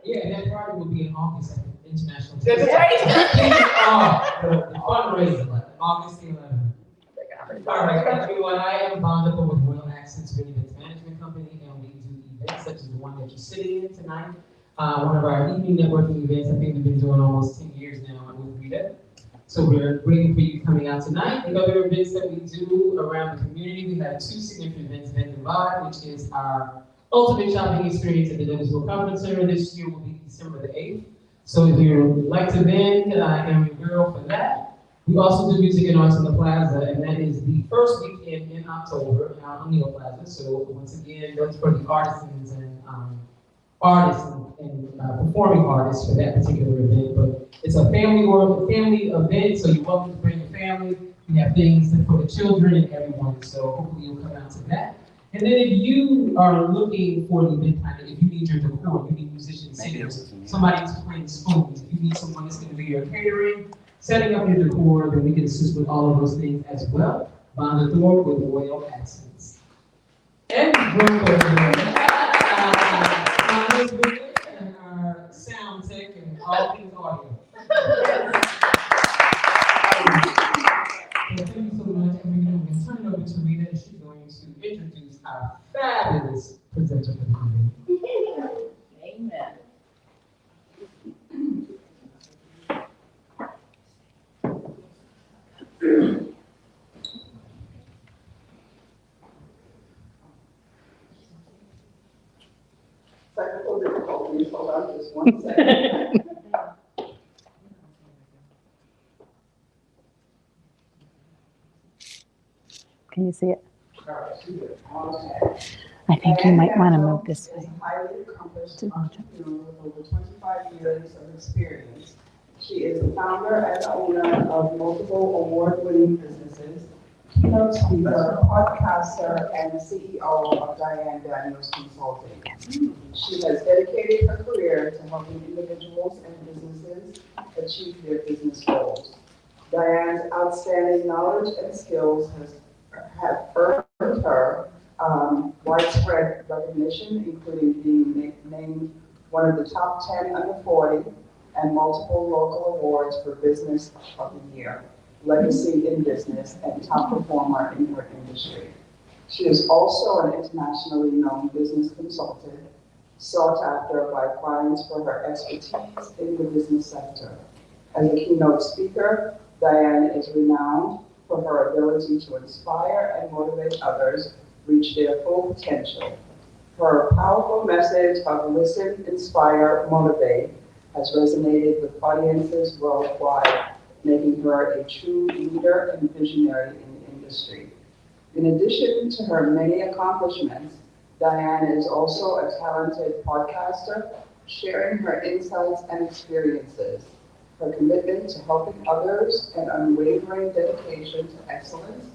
Yeah, that party will be in August at the International Day. That's right. The fundraiser, August the 11th. All right, everyone, I am Vonda with Royal Accents Real Events Management Company, and we do events such as the one that you're sitting in tonight. One of our evening networking events, I think we've been doing almost 10 years now with Rita. So we're grateful for you coming out tonight. The other events that we do around the community, we have two significant events, Event Divide, which is our ultimate shopping experience at the Douglasville Conference Center. This year will be December the 8th. So if you would like to vend, I am your girl for that. We also do Music and Arts in the Plaza, and that is the first weekend in October out on Neal Plaza. So once again, that's for the artisans and performing artists for that particular event. But it's a family event, so you're welcome to bring your family. We have things for the children and everyone, so hopefully you'll come out to that. And then if you are looking for an event planner, if you need your decor, you need musicians, singers, somebody to play spoons, if you need someone that's going to do your catering, setting up your decor, then we can assist with all of those things as well. Vonda Thor with Royal Accents. And and our sound tech and all things audio. Thank you so much. And we're going to turn it over to Rita, and she's going to introduce our fabulous presenter for the evening. Amen. Technical difficulties, hold on just one second. Can you see it? I think you might want to move this way. Highly accomplished entrepreneur with over 25 years of experience. She is the founder and owner of multiple award-winning businesses, keynote speaker, podcaster, and CEO of Diane Daniel Consulting. She has dedicated her career to helping individuals and businesses achieve their business goals. Diane's outstanding knowledge and skills have earned her widespread recognition, including being named one of the top 10 under 40 and multiple local awards for Business of the Year, Legacy in Business, and Top Performer in her industry. She is also an internationally known business consultant, sought after by clients for her expertise in the business sector. As a keynote speaker, Diane is renowned for her ability to inspire and motivate others reach their full potential. Her powerful message of listen, inspire, motivate has resonated with audiences worldwide, making her a true leader and visionary in the industry. In addition to her many accomplishments, Diane is also a talented podcaster, sharing her insights and experiences. Her commitment to helping others and unwavering dedication to excellence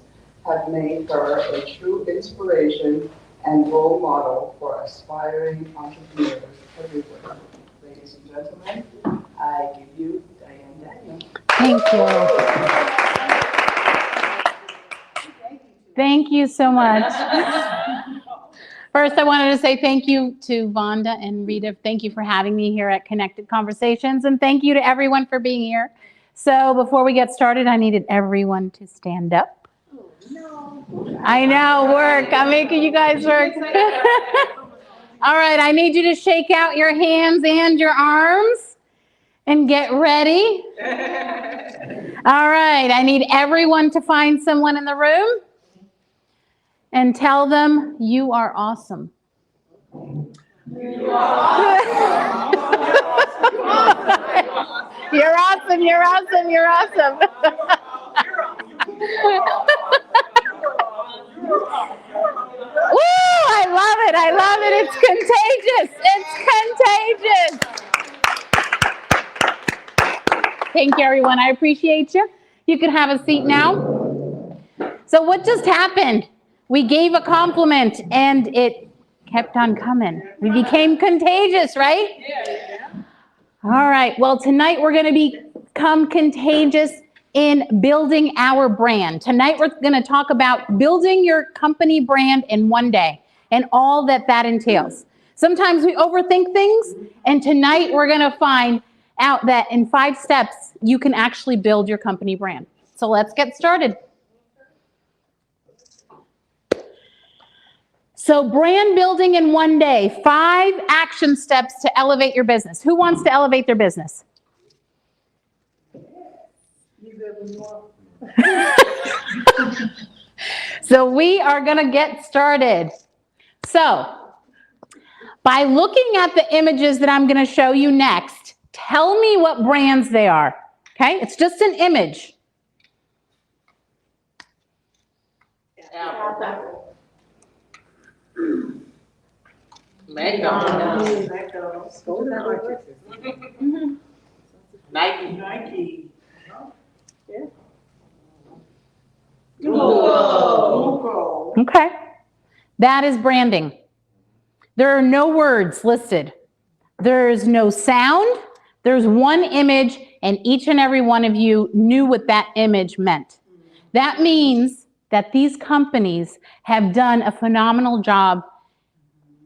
have made her a true inspiration and role model for aspiring entrepreneurs everywhere. Ladies and gentlemen, I give you Diane Daniel. Thank you. Thank you so much. First, I wanted to say thank you to Vonda and Rita. Thank you for having me here at Connected Conversations, and thank you to everyone for being here. So before we get started, I needed everyone to stand up. I know, work. I'm making you guys work. All right, I need you to shake out your hands and your arms and get ready. All right, I need everyone to find someone in the room and tell them you are awesome. You are awesome. You're awesome, you're awesome, you're awesome. Woo, I love it, it's contagious. Thank you, everyone, I appreciate you. You can have a seat now. So what just happened? We gave a compliment and it kept on coming. We became contagious, right? Yeah. All right, well, tonight we're going to become contagious in building our brand. Tonight, we're going to talk about building your company brand in one day and all that that entails. Sometimes we overthink things, and tonight we're going to find out that in 5 steps, you can actually build your company brand. So let's get started. So brand building in one day, 5 action steps to elevate your business. Who wants to elevate their business? So we are going to get started. So by looking at the images that I'm going to show you next, tell me what brands they are. Okay? It's just an image. McDonald's. Nike. Google. Okay. That is branding. There are no words listed. There's no sound. There's one image, and each and every one of you knew what that image meant. That means that these companies have done a phenomenal job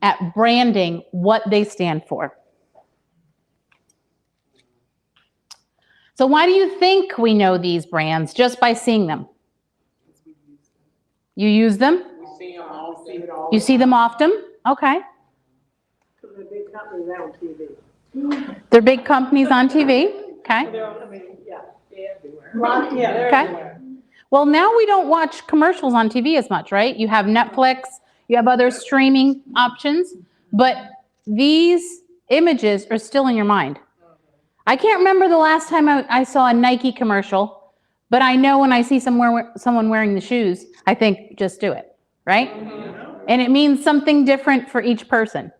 at branding what they stand for. So why do you think we know these brands just by seeing them? You use them? You see them often? Okay. They're big companies on TV. They're big companies on TV. Okay. Okay. Well, now we don't watch commercials on TV as much, right? You have Netflix, you have other streaming options, but these images are still in your mind. I can't remember the last time I saw a Nike commercial, but I know when I see someone wearing the shoes, I think, just do it, right? And it means something different for each person.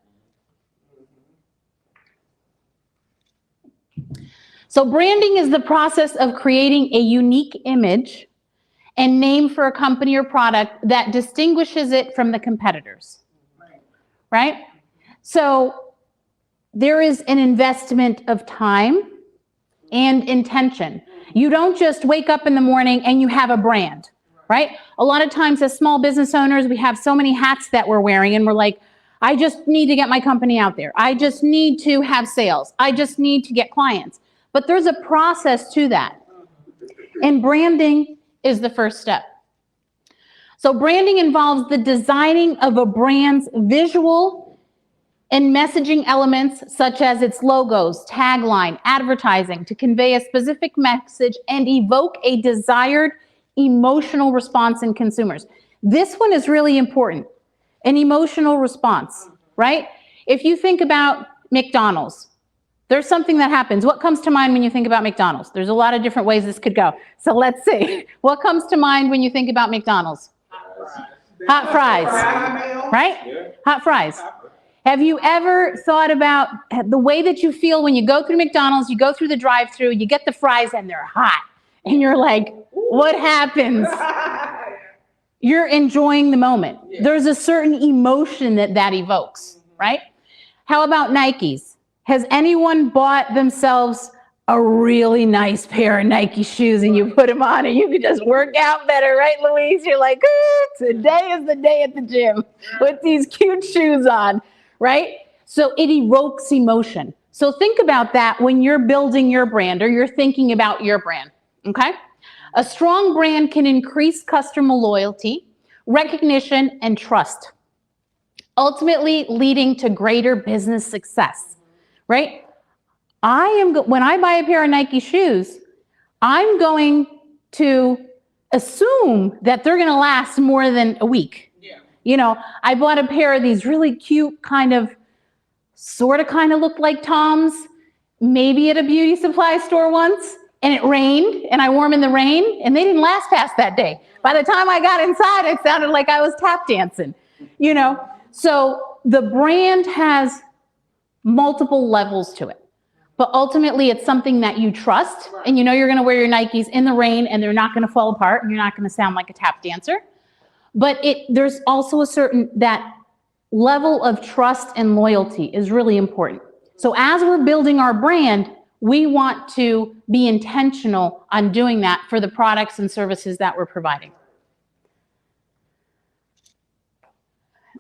So branding is the process of creating a unique image and name for a company or product that distinguishes it from the competitors, right? So there is an investment of time and intention. You don't just wake up in the morning and you have a brand, right? A lot of times as small business owners, we have so many hats that we're wearing and we're like, I just need to get my company out there. I just need to have sales. I just need to get clients. But there's a process to that. And branding is the first step. So branding involves the designing of a brand's visual and messaging elements such as its logos, tagline, advertising to convey a specific message and evoke a desired emotional response in consumers. This one is really important, an emotional response, right? If you think about McDonald's, there's something that happens. What comes to mind when you think about McDonald's? There's a lot of different ways this could go. So let's see. What comes to mind when you think about McDonald's? Hot fries, right? Hot fries. Have you ever thought about the way that you feel when you go through McDonald's, you go through the drive-thru, you get the fries and they're hot, and you're like, what happens? You're enjoying the moment. There's a certain emotion that evokes, right? How about Nikes? Has anyone bought themselves a really nice pair of Nike shoes and you put them on and you can just work out better, right, Louise? You're like, today is the day at the gym with these cute shoes on, right? So it evokes emotion. So think about that when you're building your brand or you're thinking about your brand, okay? A strong brand can increase customer loyalty, recognition, and trust, ultimately leading to greater business success, right? When I buy a pair of Nike shoes, I'm going to assume that they're going to last more than a week. Yeah. You know, I bought a pair of these really cute kind of looked like Toms, maybe at a beauty supply store once, and it rained, and I wore them in the rain, and they didn't last past that day. By the time I got inside, it sounded like I was tap dancing, you know? So the brand has multiple levels to it. But ultimately, it's something that you trust, and you know you're going to wear your Nikes in the rain, and they're not going to fall apart, and you're not going to sound like a tap dancer. But there's also that level of trust and loyalty is really important. So as we're building our brand, we want to be intentional on doing that for the products and services that we're providing.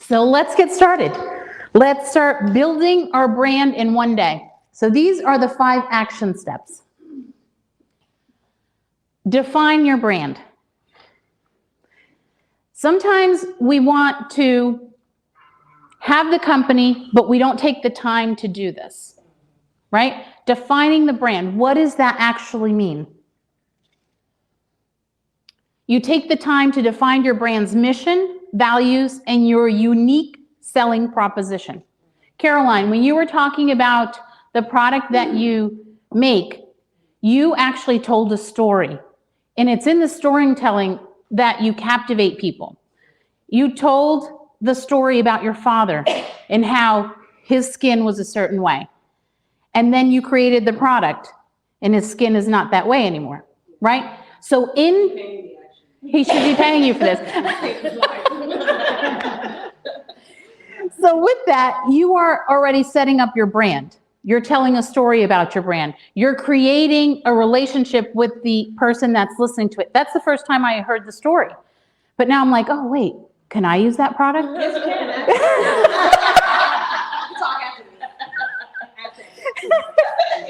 So let's get started. Let's start building our brand in one day. So these are the 5 action steps. Define your brand. Sometimes we want to have the company, but we don't take the time to do this, right? Defining the brand. What does that actually mean? You take the time to define your brand's mission, values, and your unique selling proposition. Caroline, when you were talking about the product that you make, you actually told a story. And it's in the storytelling that you captivate people. You told the story about your father and how his skin was a certain way. And then you created the product and his skin is not that way anymore, right? So he should be paying you for this. So with that, you are already setting up your brand. You're telling a story about your brand. You're creating a relationship with the person that's listening to it. That's the first time I heard the story. But now I'm like, oh, wait, can I use that product? Yes, you can. Talk after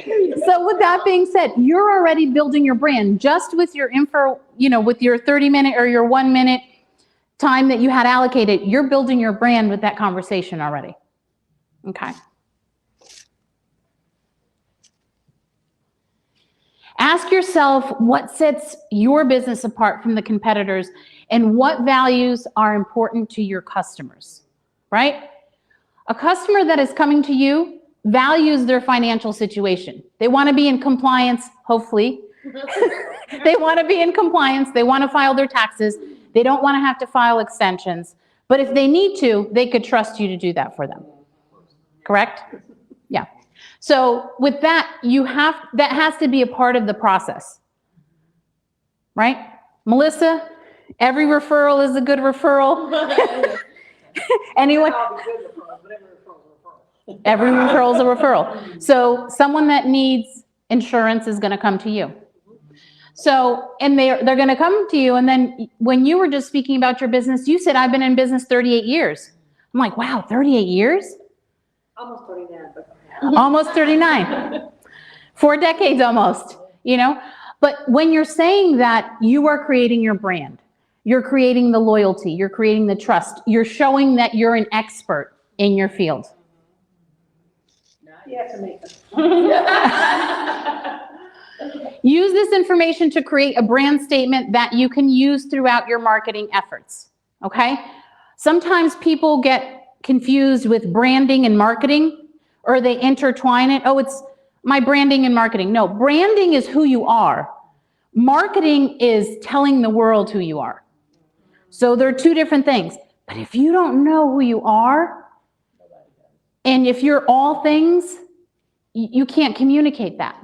me. So with that being said, you're already building your brand just with your info, with your 30-minute or your 1-minute time that you had allocated. You're building your brand with that conversation already. Okay. Ask yourself what sets your business apart from the competitors and what values are important to your customers, right? A customer that is coming to you values their financial situation. They want to be in compliance, hopefully. They want to be in compliance. They want to file their taxes. They don't want to have to file extensions. But if they need to, they could trust you to do that for them. Correct? Yeah. So with that, that has to be a part of the process, right? Melissa, every referral is a good referral. Anyone? Every referral is a referral. So someone that needs insurance is going to come to you. So, and they're going to come to you. And then when you were just speaking about your business, you said, I've been in business 38 years. I'm like, wow, 38 years? Almost 39. Almost 39. 4 decades almost, But when you're saying that, you are creating your brand. You're creating the loyalty. You're creating the trust. You're showing that you're an expert in your field. Use this information to create a brand statement that you can use throughout your marketing efforts, okay? Sometimes people get confused with branding and marketing, or they intertwine it. Oh, it's my branding and marketing. No, branding is who you are. Marketing is telling the world who you are. So they're 2 different things. But if you don't know who you are, and if you're all things, you can't communicate that.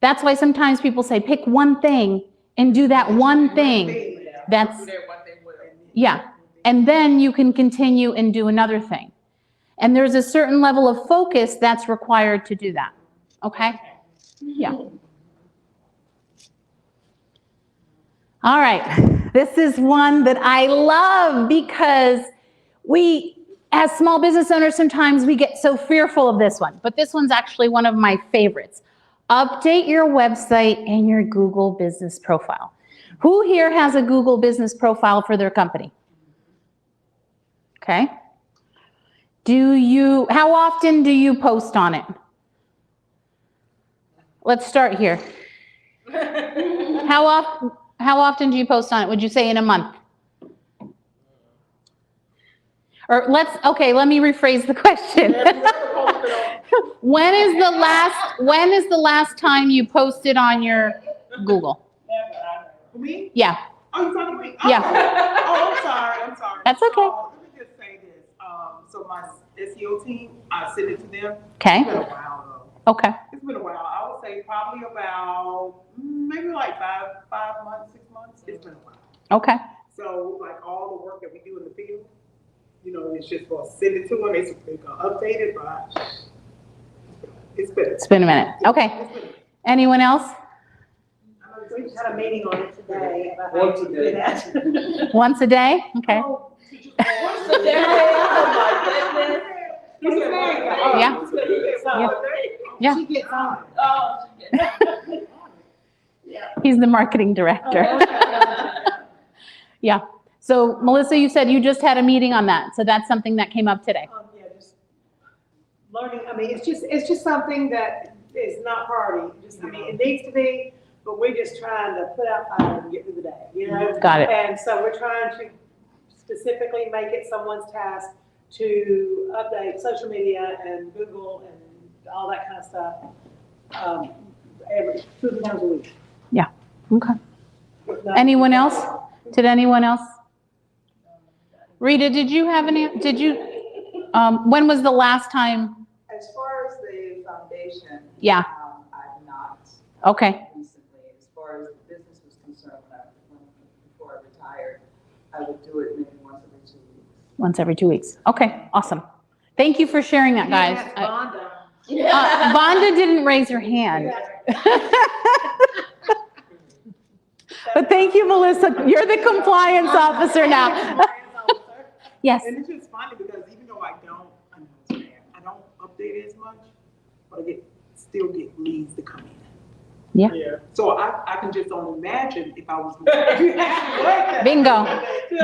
That's why sometimes people say, pick one thing and do that one thing. Yeah. And then you can continue and do another thing. And there's a certain level of focus that's required to do that. Okay? Yeah. All right. This is one that I love because we, as small business owners, sometimes we get so fearful of this one. But this one's actually one of my favorites. Update your website and your Google business profile. Who here has a Google business profile for their company? Okay. How often do you post on it? Let's start here. How often do you post on it? Would you say in a month? Or let me rephrase the question. When is the last time you posted on your Google? Me? Yeah. Oh, you talking to me? Yeah. Oh, I'm sorry. That's okay. Let me just say this. So my SEO team, I sent it to them. Okay. It's been a while though. Okay. It's been a while. I would say probably about maybe like five months, 6 months. It's been a while. Okay. So like all the work that we do in the field, it's just going to send it to them. They can update it, but It's been a minute. Okay. Anyone else? We just had a meeting on it today about how Once to a do day. that. Once a day? Okay. Once a day, oh my goodness. He's saying, Yeah. Yeah. She gets on. He's the marketing director. Yeah. So Melissa, you said you just had a meeting on that. So that's something that came up today. Yeah, just learning, I mean, it's just something that is not priority. I mean, it needs to be, but we're just trying to put out fire and get through the day, you know? Got it. And so we're trying to specifically make it someone's task to update social media and Google and all that kind of stuff, every 2 times a week. Yeah. Okay. If not- Anyone else? Did anyone else? Rita, did you have when was the last time? As far as the foundation. Yeah. I've not. Okay. Recently, as far as the business was concerned, before I retired, I would do it maybe once every 2 weeks. Once every 2 weeks. Okay. Awesome. Thank you for sharing that, guys. Vonda. Vonda didn't raise her hand. But thank you, Melissa. You're the compliance officer now. Yes. And it's just funny because even though I don't update it as much, but I still get leads to come in. Yeah. So I can just only imagine if I was doing Bingo.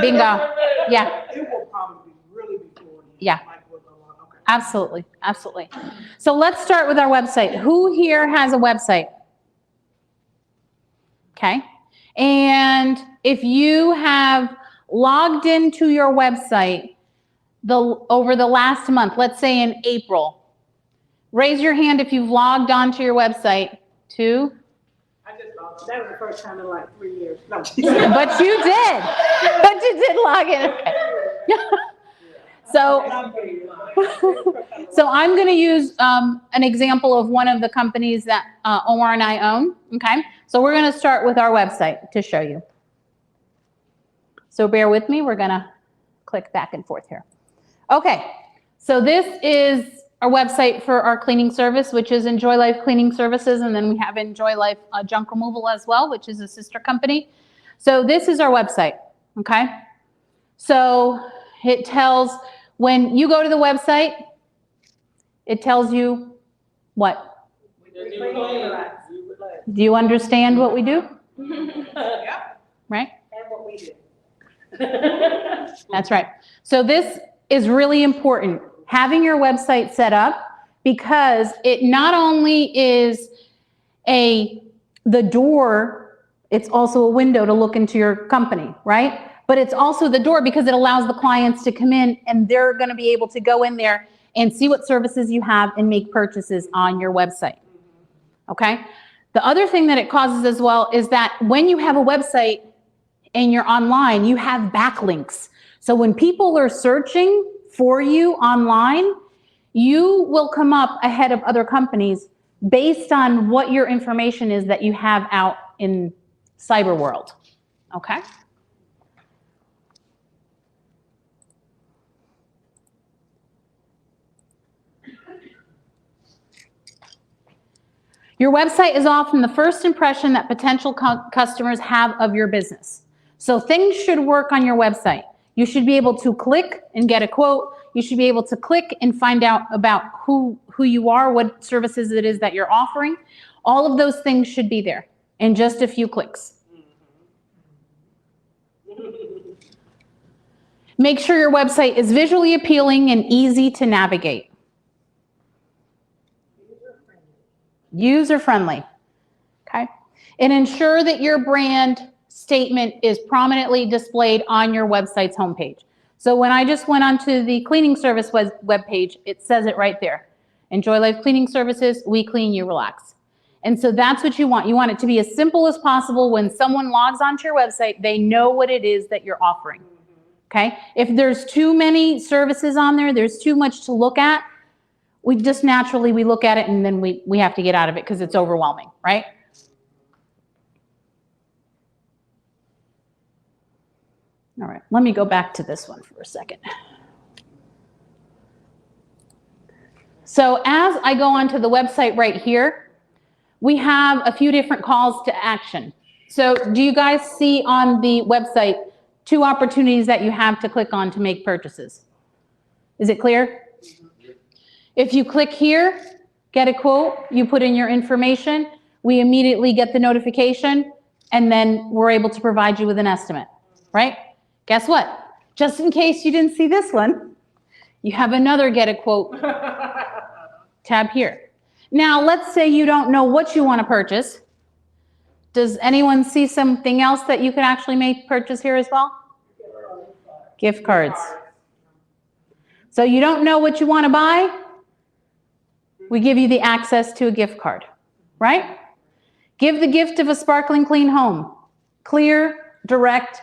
Bingo. Yeah. It will probably really be Florida. Yeah. Like with a lot. Okay. Absolutely. Absolutely. So let's start with our website. Who here has a website? Okay. And if you have logged into your website over the last month, let's say in April, raise your hand if you've logged onto your website. 2. I just thought That was the first time in like 3 years. No. But you did. But you did log in. Okay. So I'm going to use an example of one of the companies that Omar and I own. Okay. So we're going to start with our website to show you. So bear with me. We're going to click back and forth here. Okay. So this is our website for our cleaning service, which is Enjoy Life Cleaning Services. And then we have Enjoy Life Junk Removal as well, which is a sister company. So this is our website. Okay. So it tells, when you go to the website, it tells you what? Do you understand what we do? yeah. Right? And what we do. That's right. So this is really important, having your website set up, because it not only is the door, it's also a window to look into your company, right? But it's also the door because it allows the clients to come in and they're going to be able to go in there and see what services you have and make purchases on your website. Okay? The other thing that it causes as well is that when you have a website and you're online, you have backlinks. So when people are searching for you online, you will come up ahead of other companies based on what your information is that you have out in cyber world. Okay? Your website is often the first impression that potential customers have of your business. So things should work on your website. You should be able to click and get a quote. You should be able to click and find out about who you are, what services it is that you're offering. All of those things should be there in just a few clicks. Make sure your website is visually appealing and easy to navigate. User-friendly. Okay? And ensure that your brand statement is prominently displayed on your website's homepage. So when I just went onto the cleaning service webpage, it says it right there. Enjoy Life Cleaning Services, we clean, you relax. And so that's what you want. You want it to be as simple as possible. When someone logs onto your website, they know what it is that you're offering. Okay? If there's too many services on there, there's too much to look at, we just naturally, we look at it and then we have to get out of it because it's overwhelming, right? All right, let me go back to this one for a second. So as I go onto the website right here, we have a few different calls to action. So do you guys see on the website 2 opportunities that you have to click on to make purchases? Is it clear? If you click here, get a quote, you put in your information, we immediately get the notification, and then we're able to provide you with an estimate, right? Guess what? Just in case you didn't see this one, you have another get a quote tab here. Now, let's say you don't know what you want to purchase. Does anyone see something else that you could actually make purchase here as well? Gift cards. So you don't know what you want to buy? We give you the access to a gift card, right? Give the gift of a sparkling clean home. Clear, direct.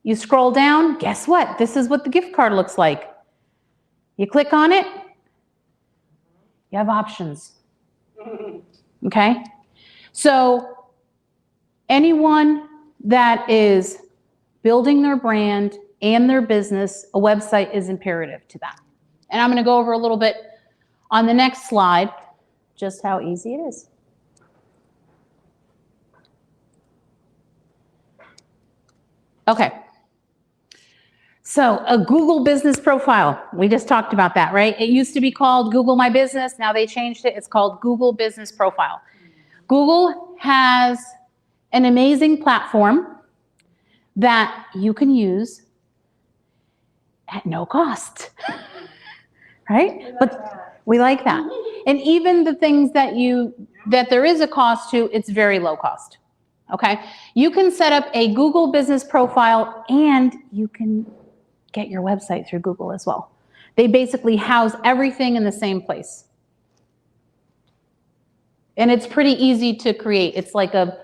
You scroll down, guess what? This is what the gift card looks like. You click on it, you have options. Okay? So anyone that is building their brand and their business, a website is imperative to that. And I'm going to go over a little bit on the next slide, just how easy it is. Okay. So a Google business profile, we just talked about that, right? It used to be called Google My Business. Now they changed it. It's called Google Business Profile. Google has an amazing platform that you can use at no cost, right? But we like that. And even the things that there is a cost to, it's very low cost, okay? You can set up a Google business profile and you can get your website through Google as well. They basically house everything in the same place. And it's pretty easy to create. It's like a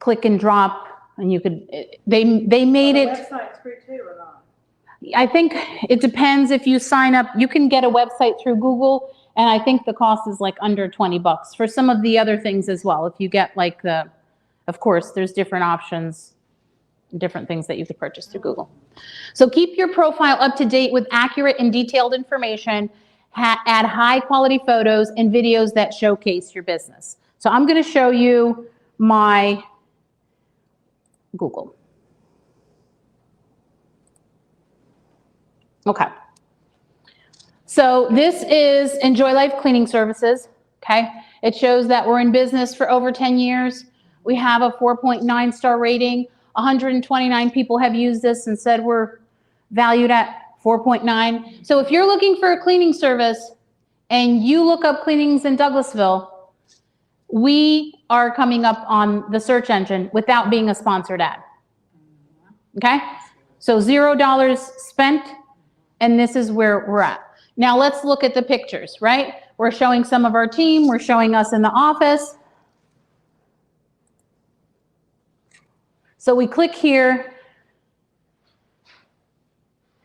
click and drop, and you could, they made it. The website's free too or not? I think it depends if you sign up. You can get a website through Google, and I think the cost is like under $20 for some of the other things as well. If you get like of course, there's different options, different things that you could purchase through Google. So keep your profile up to date with accurate and detailed information. Add high quality photos and videos that showcase your business. So I'm going to show you my Google. Okay. So this is Enjoy Life Cleaning Services. Okay. It shows that we're in business for over 10 years. We have a 4.9 star rating. 129 people have used this and said we're valued at 4.9. So if you're looking for a cleaning service and you look up cleanings in Douglasville, we are coming up on the search engine without being a sponsored ad. Okay? So $0 spent, and this is where we're at. Now let's look at the pictures, right? We're showing some of our team. We're showing us in the office. So we click here.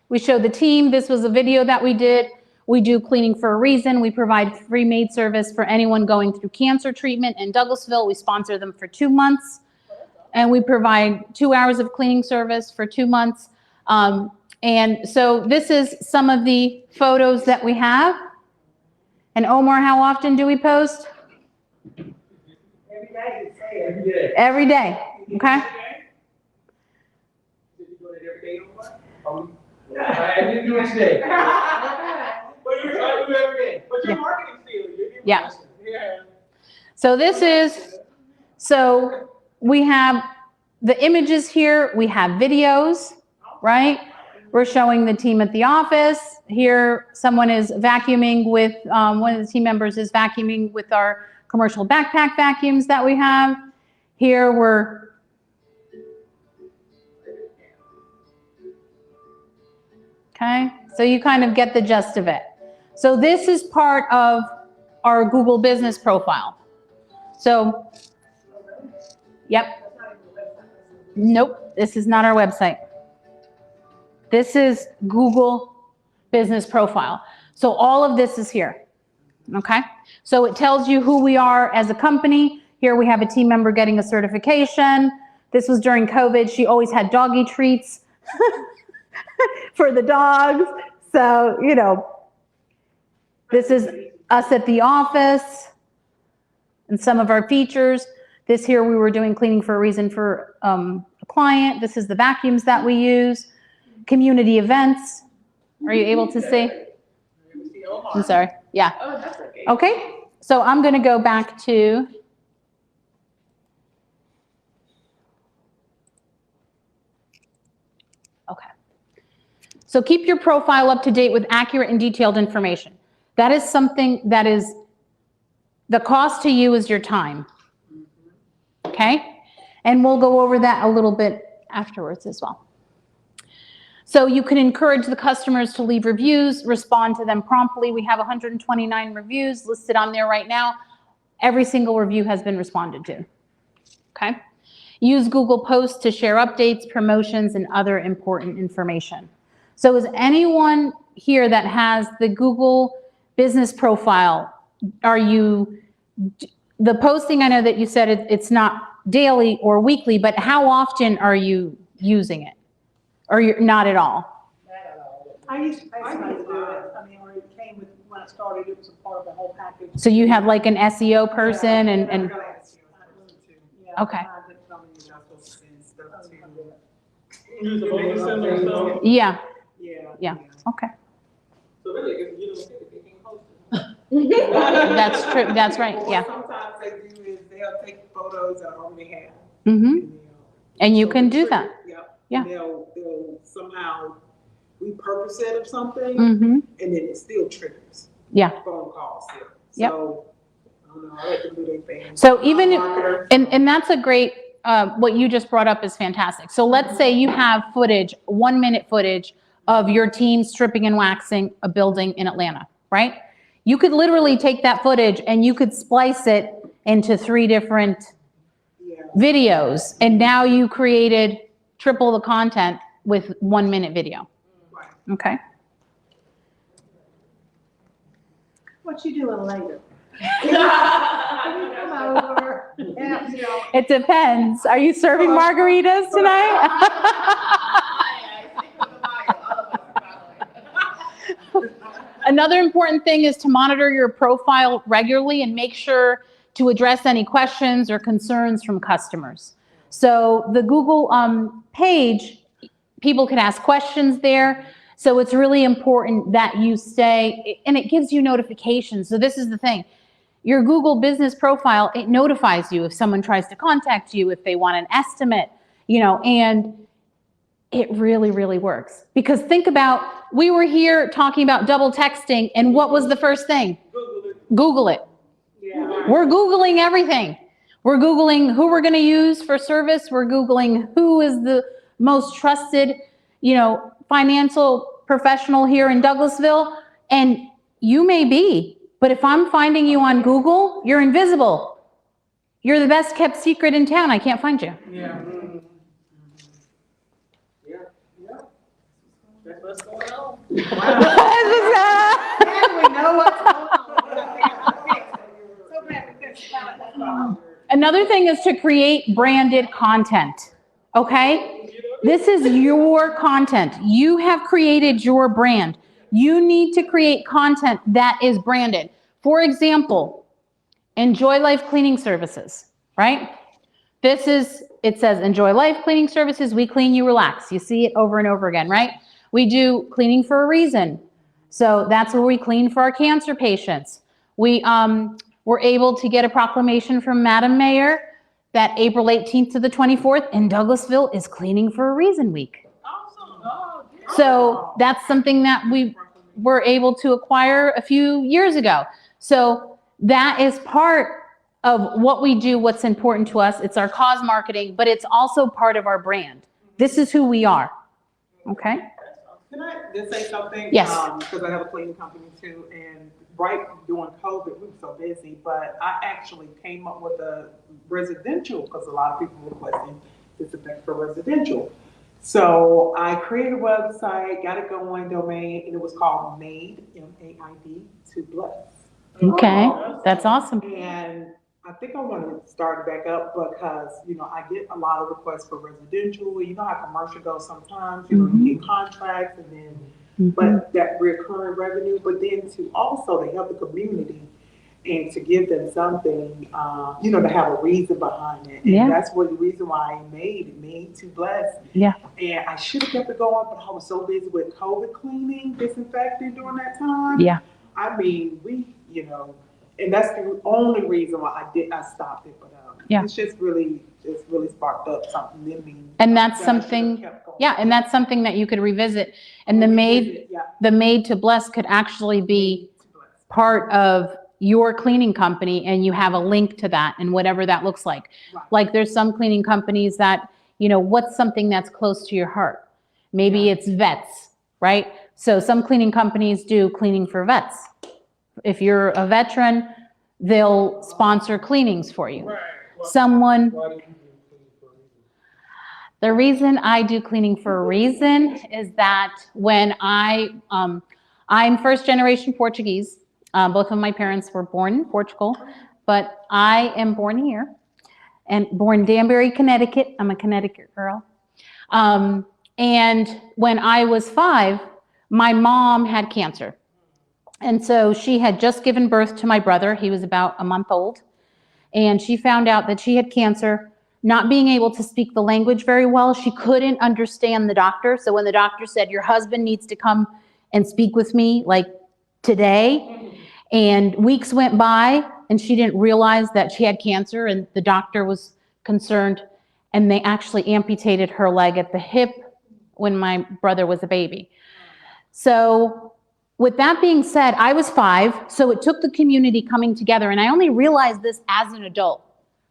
We show the team. This was a video that we did. We do cleaning for a reason. We provide free maid service for anyone going through cancer treatment in Douglasville. We sponsor them for 2 months. And we provide 2 hours of cleaning service for 2 months. And so this is some of the photos that we have. And Omar, how often do we post? Every day, you say it. Every day, okay? Did you do it every day or what? I didn't do it today. But you're trying to do it every day. But you're marketing still. Yeah. Yeah. So this is, so we have the images here, we have videos, right? We're showing the team at the office. Here, someone is vacuuming with, one of the team members is vacuuming with our commercial backpack vacuums that we have. Here we're, okay, so you kind of get the gist of it. So this is part of our Google business profile. So, yep. Nope, this is not our website. This is Google business profile. So all of this is here, okay? So it tells you who we are as a company. Here we have a team member getting a certification. This was during COVID. She always had doggy treats for the dogs. So, you know, This is us at the office and some of our features. This here, we were doing cleaning for a reason for a client. This is the vacuums that we use. Community events. Are you able to see? I'm sorry. Yeah. Oh, that's okay. Okay. So I'm going to go back to. Okay. So keep your profile up to date with accurate and detailed information. That is something that is, the cost to you is your time. Okay? And we'll go over that a little bit afterwards as well. So you can encourage the customers to leave reviews, respond to them promptly. We have 129 reviews listed on there right now. Every single review has been responded to. Okay? Use Google Posts to share updates, promotions, and other important information. So is anyone here that has the Google business profile, are you, the posting, I know that you said it's not daily or weekly, but how often are you using it? Or you're not at all? I used to pay somebody to do it. I mean, or it came with, when I started, it was a part of the whole package. So you have like an SEO person and Yeah, okay. I did some of you guys. Yeah, Yeah. yeah, okay. So really, if you don't think it, they can host it. That's true, that's right, What yeah. sometimes they do is they'll take photos that I already have. Mm-hmm. And you can do that. Yep. Yeah. They'll somehow repurpose it or something, Mm-hmm. and then it still triggers Yeah. phone calls still. Yep. So, I don't know, I let them do their thing. So even if, Marketer. and that's a great, what you just brought up is fantastic. So let's say you have footage, 1 minute footage of your team stripping and waxing a building in Atlanta, right? You could literally take that footage and you could splice it into 3 different Yeah. videos. And now you created triple the content with 1 minute video. Right. Okay. What you doing later? Come over. Yeah, you know, It depends. Are you serving margaritas tonight? Another important thing is to monitor your profile regularly and make sure to address any questions or concerns from customers. So the Google page, people can ask questions there. So it's really important that you stay, and it gives you notifications. So this is the thing. Your Google business profile, it notifies you if someone tries to contact you, if they want an estimate, you know, and it really, really works. Because think about, we were here talking about double texting, and what was the first thing? Google it. yeah. We're Googling everything. We're Googling who we're going to use for service. We're Googling who is the most trusted, you know, financial professional here in Douglasville. And you may be, but if I'm finding you on Google, you're invisible. You're the best kept secret in town. I can't find you. Yeah. Yeah, yeah. That's what's going on. We know what's going on. So glad we fixed that. Another thing is to create branded content, okay? This is your content. You have created your brand. You need to create content that is branded. For example, Enjoy Life Cleaning Services, right? This is, it says Enjoy Life Cleaning Services, we clean, you relax. You see it over and over again, right? We do cleaning for a reason. So that's where we clean for our cancer patients. We were able to get a proclamation from Madam Mayor that April 18th to the 24th in Douglasville is Cleaning for a Reason Week. Awesome. Oh, yeah. So that's something that we were able to acquire a few years ago. So that is part of what we do, what's important to us. It's our cause marketing, but it's also part of our brand. This is who we are. Okay? Can I just say something? Yes. Because I have a cleaning company too, and right during COVID, we were so busy, but I actually came up with a residential, because a lot of people requesting disinfect for residential. So I created a website, got it going, domain, and it was called MAID, M-A-I-D, to bless. Okay. That's awesome. And I think I want to start it back up because, you know, I get a lot of requests for residential. You know how commercial goes sometimes, you know, you get contracts and then but that recurring revenue, but then to also to help the community and to give them something, to have a reason behind it. And Yeah. that's what the reason why I made to bless. Yeah. And I should have kept it going, but I was so busy with COVID cleaning, disinfecting during that time. Yeah. I mean, and that's the only reason why I stopped it. But Yeah. it's really sparked up something in me. And that's that I something, should've kept going. yeah, and that's something that you could revisit. And the Made to Bless could actually be part of your cleaning company, and you have a link to that and whatever that looks like. Right. Like there's some cleaning companies that, what's something that's close to your heart? Maybe it's vets, right? So some cleaning companies do cleaning for vets. If you're a veteran, they'll sponsor cleanings for you. Right. Someone, Why do you do cleaning for a reason? the reason I do cleaning for a reason is that when I'm first generation Portuguese. Both of my parents were born in Portugal, but I am born here and born in Danbury, Connecticut. I'm a Connecticut girl. And when I was 5, my mom had cancer. And so she had just given birth to my brother. He was about a month old. And she found out that she had cancer. Not being able to speak the language very well, she couldn't understand the doctor. So when the doctor said, your husband needs to come and speak with me, like today, and weeks went by and she didn't realize that she had cancer, and the doctor was concerned, and they actually amputated her leg at the hip when my brother was a baby. So with that being said, I was 5, so it took the community coming together, and I only realized this as an adult,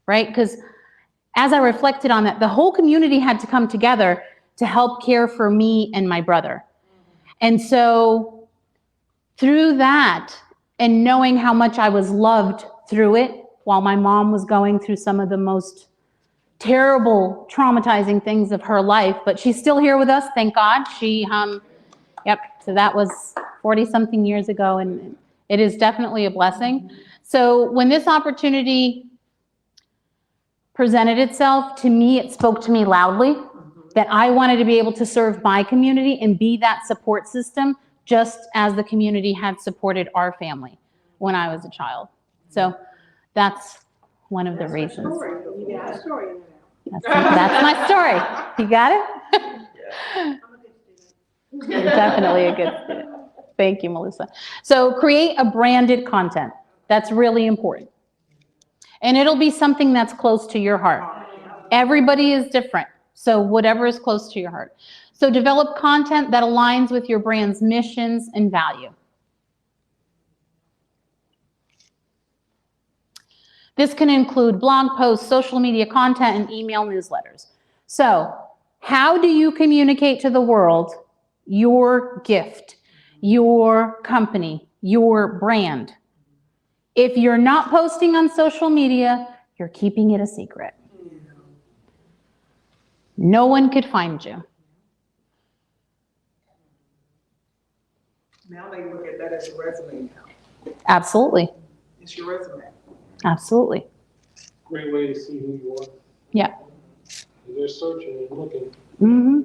right? Because as I reflected on that, the whole community had to come together to help care for me and my brother. And so through that, and knowing how much I was loved through it, while my mom was going through some of the most terrible, traumatizing things of her life, but she's still here with us, thank God. So that was 40-something years ago, and it is definitely a blessing. So when this opportunity presented itself to me, it spoke to me loudly that I wanted to be able to serve my community and be that support system, just as the community had supported our family when I was a child. So that's one of the reasons. You got a story in there. That's my story. You got it? I'm a good student. You're definitely a good student. Thank you, Melissa. So create a branded content. That's really important. And it'll be something that's close to your heart. Everybody is different, so whatever is close to your heart. So develop content that aligns with your brand's missions and value. This can include blog posts, social media content, and email newsletters. So how do you communicate to the world your gift, your company, your brand? If you're not posting on social media, you're keeping it a secret. No one could find you. Now they look at that as a resume now. Absolutely. It's your resume. Absolutely. Great way to see who you are. Yeah. They're searching and looking. Mm-hmm.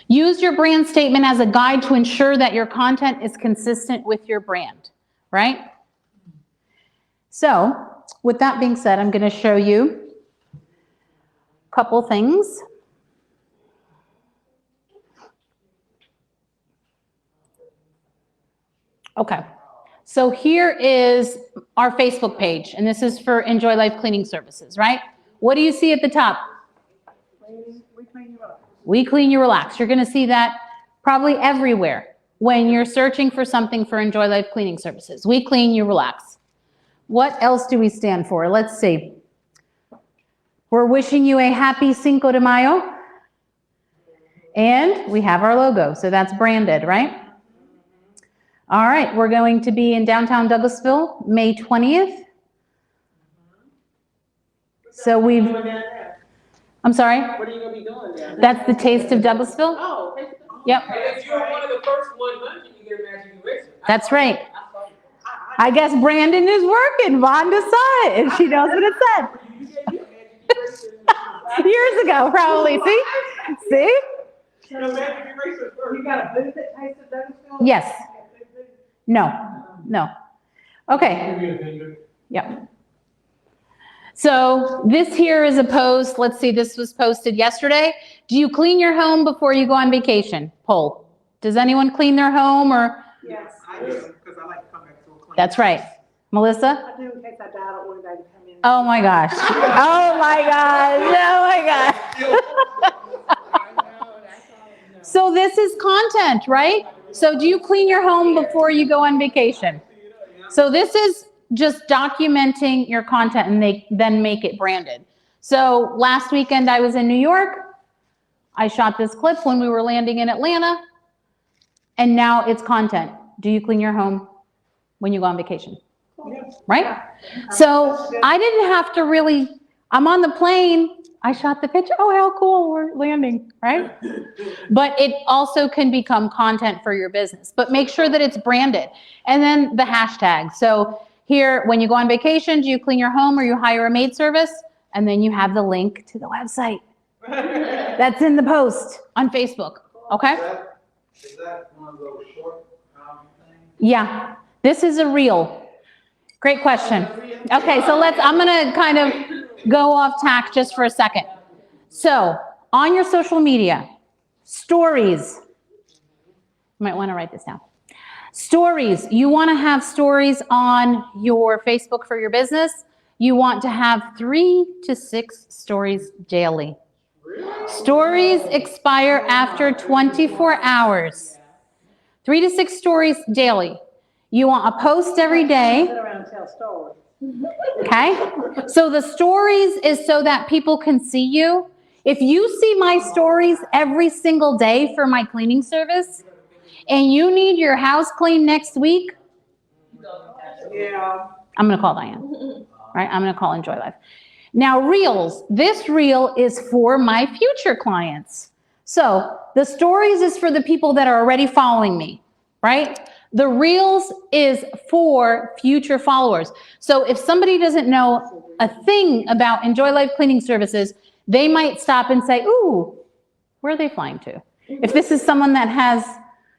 Use your brand statement as a guide to ensure that your content is consistent with your brand, right? So, with that being said, I'm going to show you a couple things. Okay. So here is our Facebook page, and this is for Enjoy Life Cleaning Services, right? What do you see at the top? We clean you up. We Clean You Relax. You're going to see that probably everywhere when you're searching for something for Enjoy Life Cleaning Services. We Clean You Relax. What else do we stand for? Let's see. We're wishing you a happy Cinco de Mayo. And we have our logo, so that's branded, right? All right, we're going to be in downtown Douglasville, May 20th. So we've, I'm sorry? What are you gonna be doing there? That's the Taste of Douglasville. Oh, Yep, And if you're one of the first 100, you get a magic eraser. that's right. I guess Brandon is working. Vonda saw it, and she knows what it said. Years ago, probably. See? The magic eraser first. You got a booth at Taste Yes. No, no. Okay. Give me a finger. Yep. So this here is a post. Let's see, this was posted yesterday. Do you clean your home before you go on vacation? Poll. Does anyone clean their home or? Yes, I do, because I like to come back to a clean. That's right. Melissa? I do in case I die, I don't want anybody to come in. Oh my gosh. Oh my gosh. Oh my gosh. So this is content, right? So do you clean your home before you go on vacation? So this is just documenting your content and then make it branded. So last weekend I was in New York. I shot this clip when we were landing in Atlanta. And now it's content. Do you clean your home when you go on vacation? Right? So I didn't have to really, I'm on the plane, I shot the picture, oh, how cool, we're landing, right? But it also can become content for your business, but make sure that it's branded. And then the hashtag. So here, when you go on vacation, do you clean your home or you hire a maid service? And then you have the link to the website. That's in the post on Facebook, okay? Is that one of those short things? Yeah, this is a reel. Great question. Okay, so I'm gonna kind of go off tack just for a second. So on your social media, stories, you might wanna write this down. Stories, you wanna have stories on your Facebook for your business. You want to have 3 to 6 stories daily. Stories expire after 24 hours. 3 to 6 stories daily. You want a post every day. Sit around and tell stories. Okay? So the stories is so that people can see you. If you see my stories every single day for my cleaning service, and you need your house cleaned next week, Yeah. I'm gonna call Diane, right? I'm gonna call Enjoy Life. Now reels, this reel is for my future clients. So the stories is for the people that are already following me, right? The reels is for future followers. So if somebody doesn't know a thing about Enjoy Life Cleaning Services, they might stop and say, ooh, where are they flying to? If this is someone that has,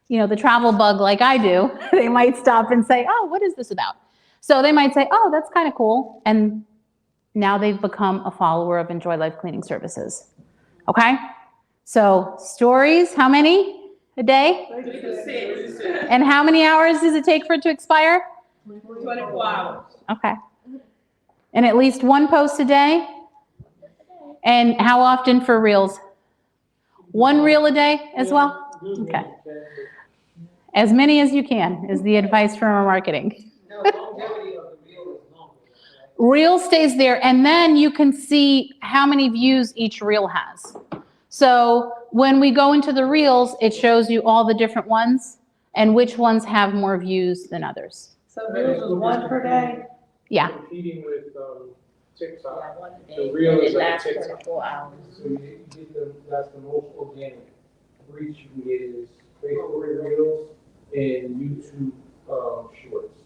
the travel bug like I do, they might stop and say, oh, what is this about? So they might say, oh, that's kind of cool. And now they've become a follower of Enjoy Life Cleaning Services. Okay? So stories, how many a day? 6. And how many hours does it take for it to expire? 24 hours. Okay. And at least 1 post a day? And how often for reels? 1 reel a day as well? Okay. As many as you can is the advice from our marketing. No, longevity of the reel is longer. Reel stays there, and then you can see how many views each reel has. So when we go into the reels, it shows you all the different ones and which ones have more views than others. So reels is 1 per day? Yeah. Competing with TikTok. The The reel is like lasts TikTok. 24 hours. So you get that's the most organic reach you can get is Facebook Reels and YouTube Shorts.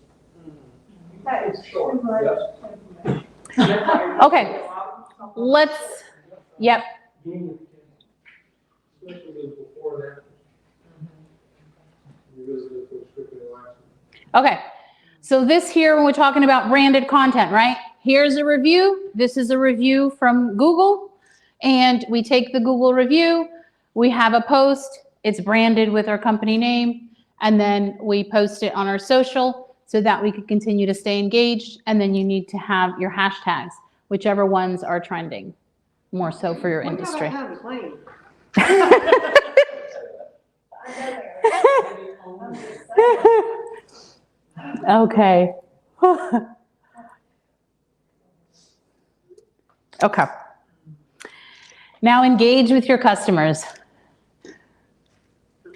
That is short. Okay. Yep. Especially before that. Reels is for scripted and last. Okay. So this here, when we're talking about branded content, right? Here's a review. This is a review from Google. And we take the Google review. We have a post. It's branded with our company name. And then we post it on our social so that we can continue to stay engaged. And then you need to have your hashtags, whichever ones are trending, more so for your industry. We never have time to clean. Okay. Okay. Now engage with your customers.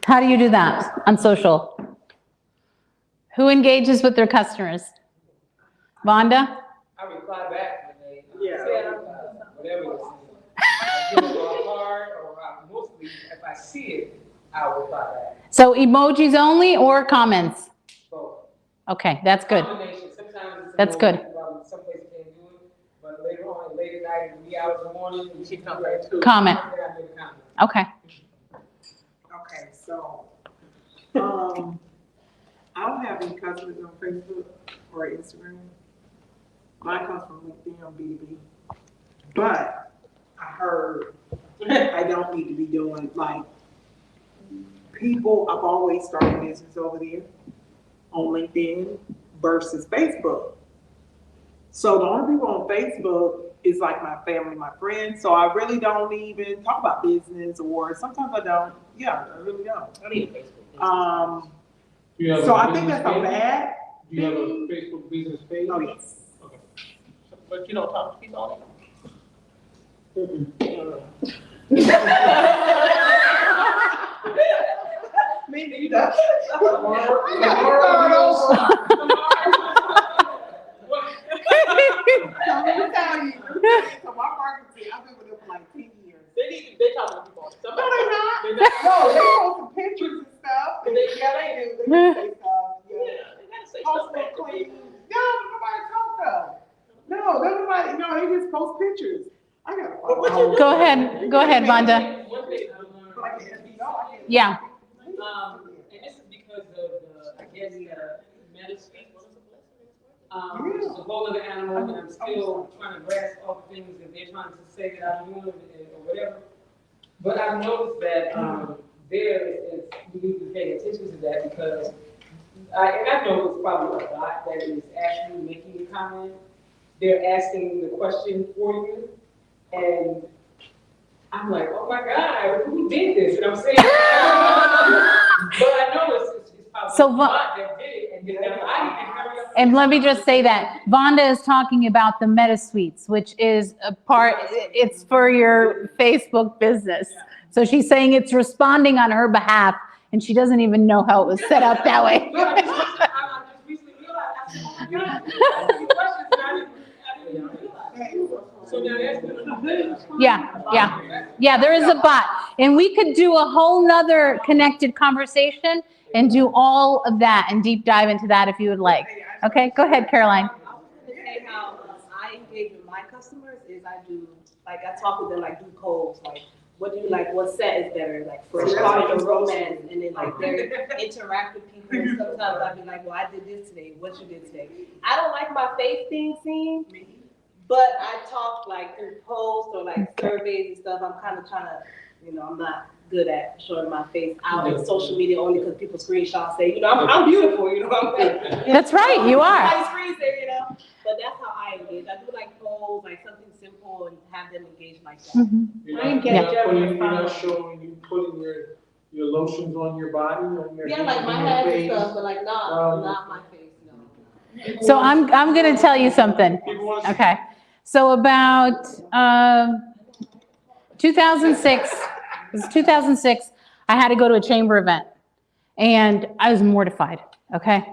How do you do that on social? Who engages with their customers? Vonda? I reply back when they Yeah. say whatever they say. I give them a heart, or mostly if I see it, I will reply back. So emojis only or comments? Both. Okay, that's good. Combination. Sometimes it's That's good. Some places can't do it, but later on, late at night, in the wee hours in the morning, she comes back to Comment. I make a comment. Okay. Okay, so, I don't have any customers on Facebook or Instagram. Mine comes from LinkedIn on B2B. But I heard I don't need to be doing, like, people, I've always started business over there on LinkedIn versus Facebook. So the only people on Facebook is like my family, my friends. So I really don't even talk about business, or sometimes I don't. Yeah, I really don't. I need a Facebook. Do you have So a I think business that's a page? bad Do you have a thing. Facebook business page? Oh, yes. Okay. But you don't talk to people on Me neither. So let me tell you, so my marketing, I've been with them for like 10 years. They talk to people. No, they not. No, they post some pictures and stuff. And yeah, they do. They do say stuff. Yeah. Post look clean. No, nobody talk though. No, nobody. No, they just post pictures. I gotta follow. Go ahead, Vonda. One thing I learned, Like, you know, I can't- Yeah. and this is because of, I guess, medicine. Yeah. It's a whole other animal, and I'm still trying to grasp all the things that they're trying to say that I'm doing or whatever. But I've noticed that, there is, we need to pay attention to that because, and I know it's probably a bot that is actually making the comment. They're asking the question for you, and I'm like, oh my God, who did this? You know what I'm saying? But I know it's probably So a bot that did it, and then I didn't hurry up. And let me just say that Vonda is talking about the Meta Suites, which is a part, it's for your Facebook business. So she's saying it's responding on her behalf, and she doesn't even know how it was set up that way. I just recently realized, I said, oh my God, I asked you questions and I didn't realize. So now that's been Yeah, there is a bot. And we could do a whole nother connected conversation and do all of that and deep dive into that if you would like. Okay, go ahead, Caroline. I was gonna say how I engage with my customers is I do, like, I talk with them, like, do codes, like, what do you like, what set is better, like, first part of romance, and then, like, they're interactive people, and sometimes I'll be like, well, I did this today, what you did today. I don't like my face being seen, but I talk, like, through posts or, like, surveys and stuff, I'm kind of trying to, I'm not good at showing my face out on social media only because people screenshot say, I'm beautiful, what I'm saying? That's right, you are. My screen say, but that's how I engage. I do like polls, like something simple, and have them engage like that. Mhm. You're not showing, you putting your lotions on your body, on your Yeah, hands, like my on your hands and face. stuff, but like not my face, no. So I'm going to tell you something. People want to see Okay. So about 2006, it was 2006, I had to go to a chamber event. And I was mortified, okay?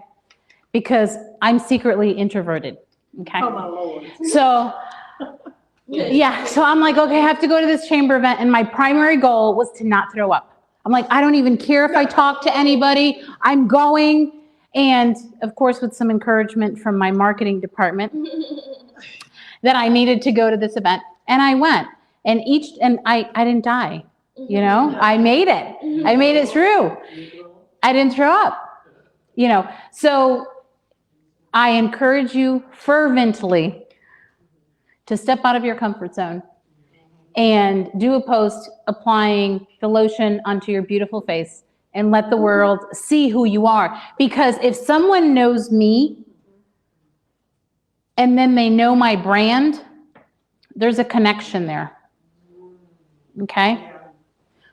Because I'm secretly introverted, okay? Oh, my Lord. So, yeah, so I'm like, okay, I have to go to this chamber event, and my primary goal was to not throw up. I'm like, I don't even care if I talk to anybody, I'm going. And of course, with some encouragement from my marketing department, that I needed to go to this event, and I went. And I didn't die, I made it. I made it through. I didn't throw up, So I encourage you fervently to step out of your comfort zone and do a post applying the lotion onto your beautiful face and let the world see who you are. Because if someone knows me and then they know my brand, there's a connection there. Okay?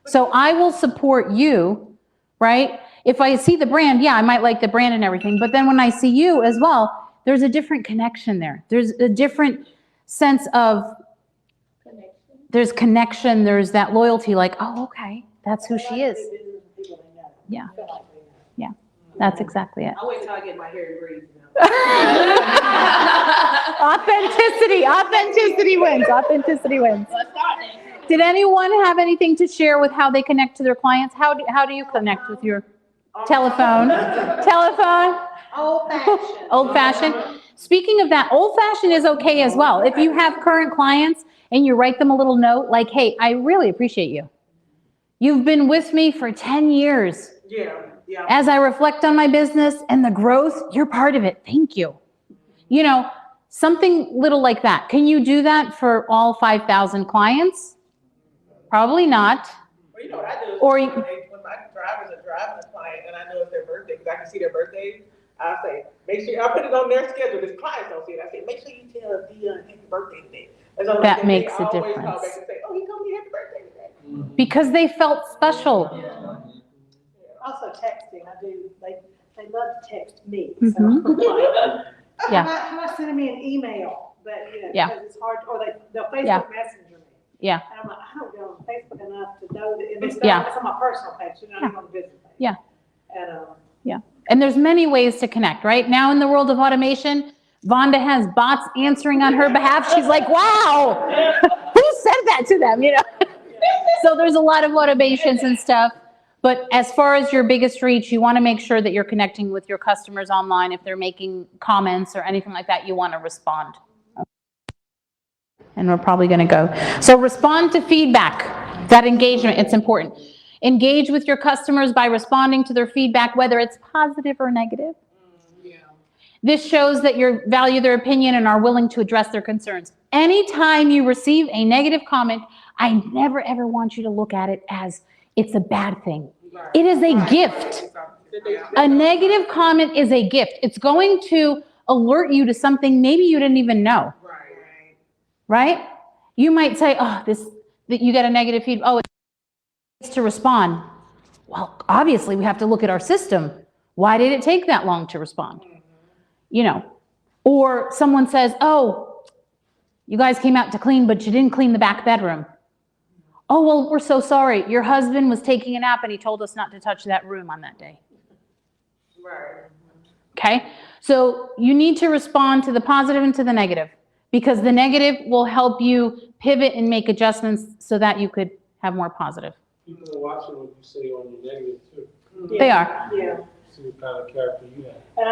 So I will support you, right? If I see the brand, yeah, I might like the brand and everything, but then when I see you as well, there's a different connection there. There's a different sense of, there's connection, there's that loyalty, like, oh, okay, that's who she is. Yeah. Yeah, that's exactly it. I'll wait till I get my hair engraved. Authenticity wins. Did anyone have anything to share with how they connect to their clients? How do you connect with your telephone? Old fashioned. Speaking of that, old fashioned is okay as well. If you have current clients and you write them a little note like, hey, I really appreciate you. You've been with me for 10 years. Yeah. Yeah. As I reflect on my business and the growth, you're part of it. Thank you. You know, something little like that. Can you do that for all 5,000 clients? Probably not. Well, you know what I do? Or when my drivers are driving a client and I know it's their birthday, because I can see their birthdays, I say, make sure, I put it on their schedule. This client don't see it. I say, make sure you tell Dion happy birthday today. That makes a I always call difference. back and say, oh, he told me happy birthday today. Because they felt special. Also texting, I do, they love to text me, so. Mhm. Yeah. How about sending me an email, but, you know, Yeah. because it's hard, or they'll Facebook Yeah. Messenger me. Yeah. And I'm like, I don't go on Facebook enough to know that, and it's Yeah. not, it's on my personal page, you know, I'm on the business page. Yeah. And, And there's many ways to connect, right? Now in the world of automation, Vonda has bots answering on her behalf. She's like, wow, who said that to them, you know? So there's a lot of automations and stuff. But as far as your biggest reach, you want to make sure that you're connecting with your customers online. If they're making comments or anything like that, you want to respond. And we're probably going to go. So respond to feedback. That engagement, it's important. Engage with your customers by responding to their feedback, whether it's positive or negative. This shows that you value their opinion and are willing to address their concerns. Anytime you receive a negative comment, I never ever want you to look at it as it's a bad thing. It is a gift. A negative comment is a gift. It's going to alert you to something maybe you didn't even know. Right? You might say, oh, that you get a negative feedback. Oh, it's to respond. Well, obviously we have to look at our system. Why did it take that long to respond? You know, or someone says, oh, you guys came out to clean, but you didn't clean the back bedroom. Oh, well, we're so sorry. Your husband was taking a nap and he told us not to touch that room on that day. Right. Okay? So you need to respond to the positive and to the negative, because the negative will help you pivot and make adjustments so that you could have more positive. People are watching what you say on the negative too. They are. yeah. See what kind of character you have. And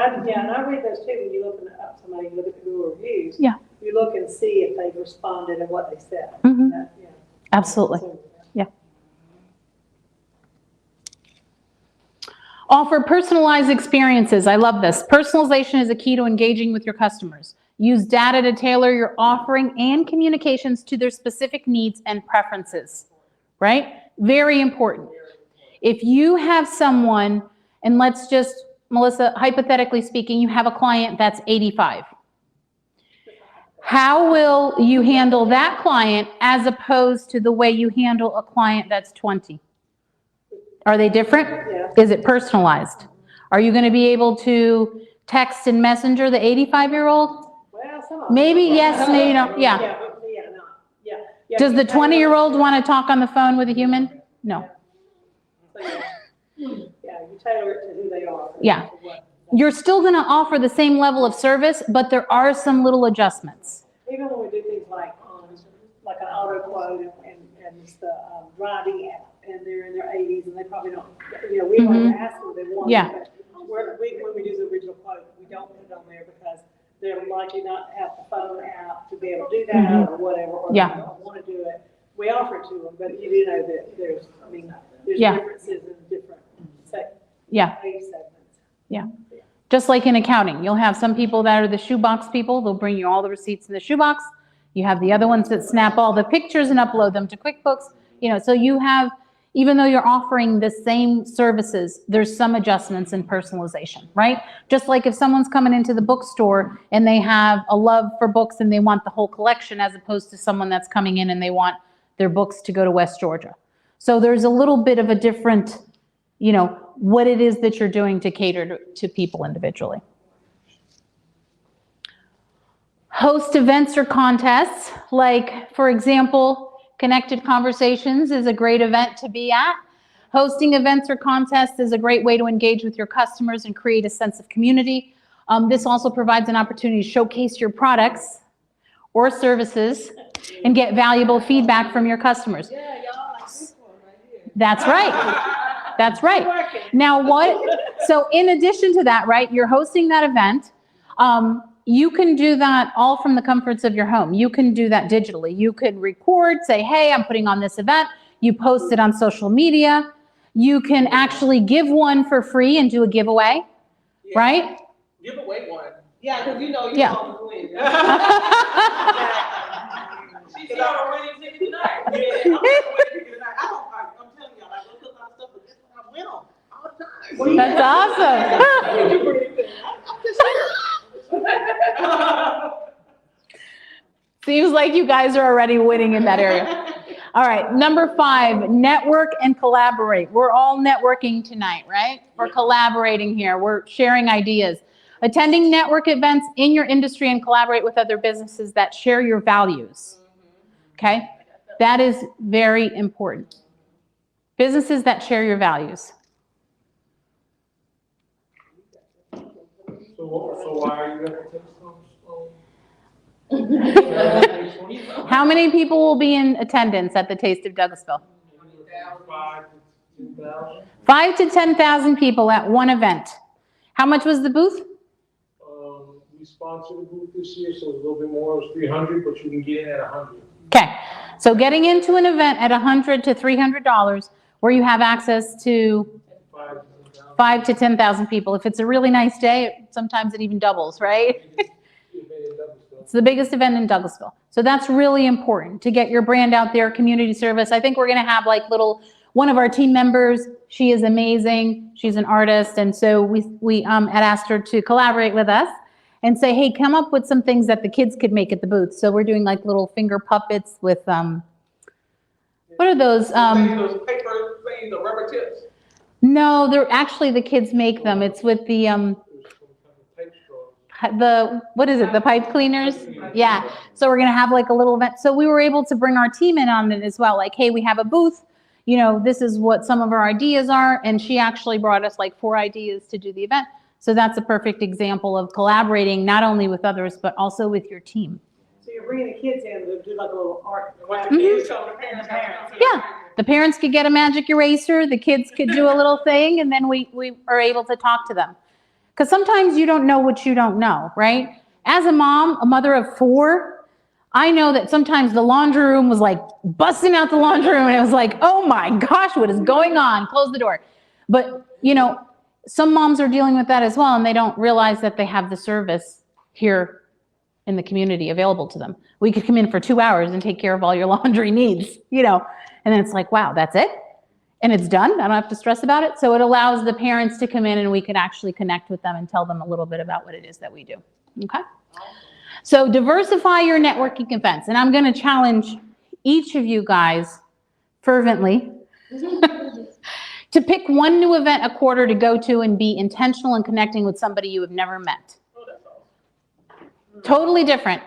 I read those too, when you look up somebody, you look at the Google reviews. Yeah. You look and see if they've responded and what they said. Mhm. Yeah. Absolutely. So, Yeah. Offer personalized experiences. I love this. Personalization is a key to engaging with your customers. Use data to tailor your offering and communications to their specific needs and preferences, right? Very important. If you have someone, and let's just, Melissa, hypothetically speaking, you have a client that's 85. How will you handle that client as opposed to the way you handle a client that's 20? Are they different? Yeah. Is it personalized? Are you going to be able to text and messenger the 85-year-old? Well, some of them. Maybe yes, maybe no. Yeah. Yeah. Does the 20-year-old want to talk on the phone with a human? No. So, yeah, you tailor it to who they are. Yeah. You're still going to offer the same level of service, but there are some little adjustments. Even when we do things like an auto quote and it's the driving app, and they're in their 80s and they probably don't, you know, we don't ask them if they want it. Yeah. But when we do the original quote, we don't put it on there because they're likely not to have the phone app to be able to do that or whatever, or Yeah. they don't want to do it. We offer it to them, but you do know that there's Yeah. differences in different Yeah. age segments. Yeah. Just like in accounting, you'll have some people that are the shoebox people. They'll bring you all the receipts in the shoebox. You have the other ones that snap all the pictures and upload them to QuickBooks. You know, so you have, even though you're offering the same services, there's some adjustments in personalization, right? Just like if someone's coming into the bookstore and they have a love for books and they want the whole collection, as opposed to someone that's coming in and they want their books to go to West Georgia. So there's a little bit of a different, you know, what it is that you're doing to cater to people individually. Host events or contests, like, for example, Connected Conversations is a great event to be at. Hosting events or contests is a great way to engage with your customers and create a sense of community. This also provides an opportunity to showcase your products or services and get valuable feedback from your customers. Yeah, y'all like this one right here. That's right. That's right. Now what, so in addition to that, right, you're hosting that event. You can do that all from the comforts of your home. You can do that digitally. You could record, say, hey, I'm putting on this event. You post it on social media. You can actually give one for free and do a giveaway, right? Give away one. Yeah, because you know you Yeah. always win. She's on a winning ticket tonight. Yeah, I'm on a winning ticket tonight. I'm telling y'all, I go to a lot of stuff, but this one I win on all the time. That's awesome. Seems like you guys are already winning in that area. All right, number 5, network and collaborate. We're all networking tonight, right? We're collaborating here. We're sharing ideas. Attending network events in your industry and collaborate with other businesses that share your values. Okay? That is very important. Businesses that share your values. So why are you at the How many people will be in attendance at the Taste of Douglasville? 5 to 10,000 people at one event. How much was the booth? We sponsored a booth this year, so it was a little bit more. It was 300, but you can get in at 100. Okay, so getting into an event at $100 to $300 where you have access to 5 to 10,000 people. If it's a really nice day, sometimes it even doubles, right? It's the biggest event in Douglasville. So that's really important to get your brand out there, community service. I think we're going to have like one of our team members, she is amazing. She's an artist. And so we had asked her to collaborate with us and say, hey, come up with some things that the kids could make at the booth. So we're doing like little finger puppets with, what are those? Those paper things, the rubber tips. No, they're actually the kids make them. It's with the what is it? The pipe cleaners? Yeah. So we're going to have like a little event. So we were able to bring our team in on it as well. Like, hey, we have a booth. You know, this is what some of our ideas are. And she actually brought us like 4 ideas to do the event. So that's a perfect example of collaborating not only with others, but also with your team. So you're bringing the kids in to do like a little art. Yeah. The parents could get a magic eraser. The kids could do a little thing. And then we are able to talk to them. Because sometimes you don't know what you don't know, right? As a mom, a mother of 4, I know that sometimes the laundry room was like busting out the laundry room and it was like, oh my gosh, what is going on? Close the door. But, you know, some moms are dealing with that as well and they don't realize that they have the service here in the community available to them. We could come in for 2 hours and take care of all your laundry needs, you know, and then it's like, wow, that's it? And it's done. I don't have to stress about it. So it allows the parents to come in and we could actually connect with them and tell them a little bit about what it is that we do. Okay? So diversify your networking events. And I'm going to challenge each of you guys fervently to pick one new event a quarter to go to and be intentional in connecting with somebody you have never met. Totally different.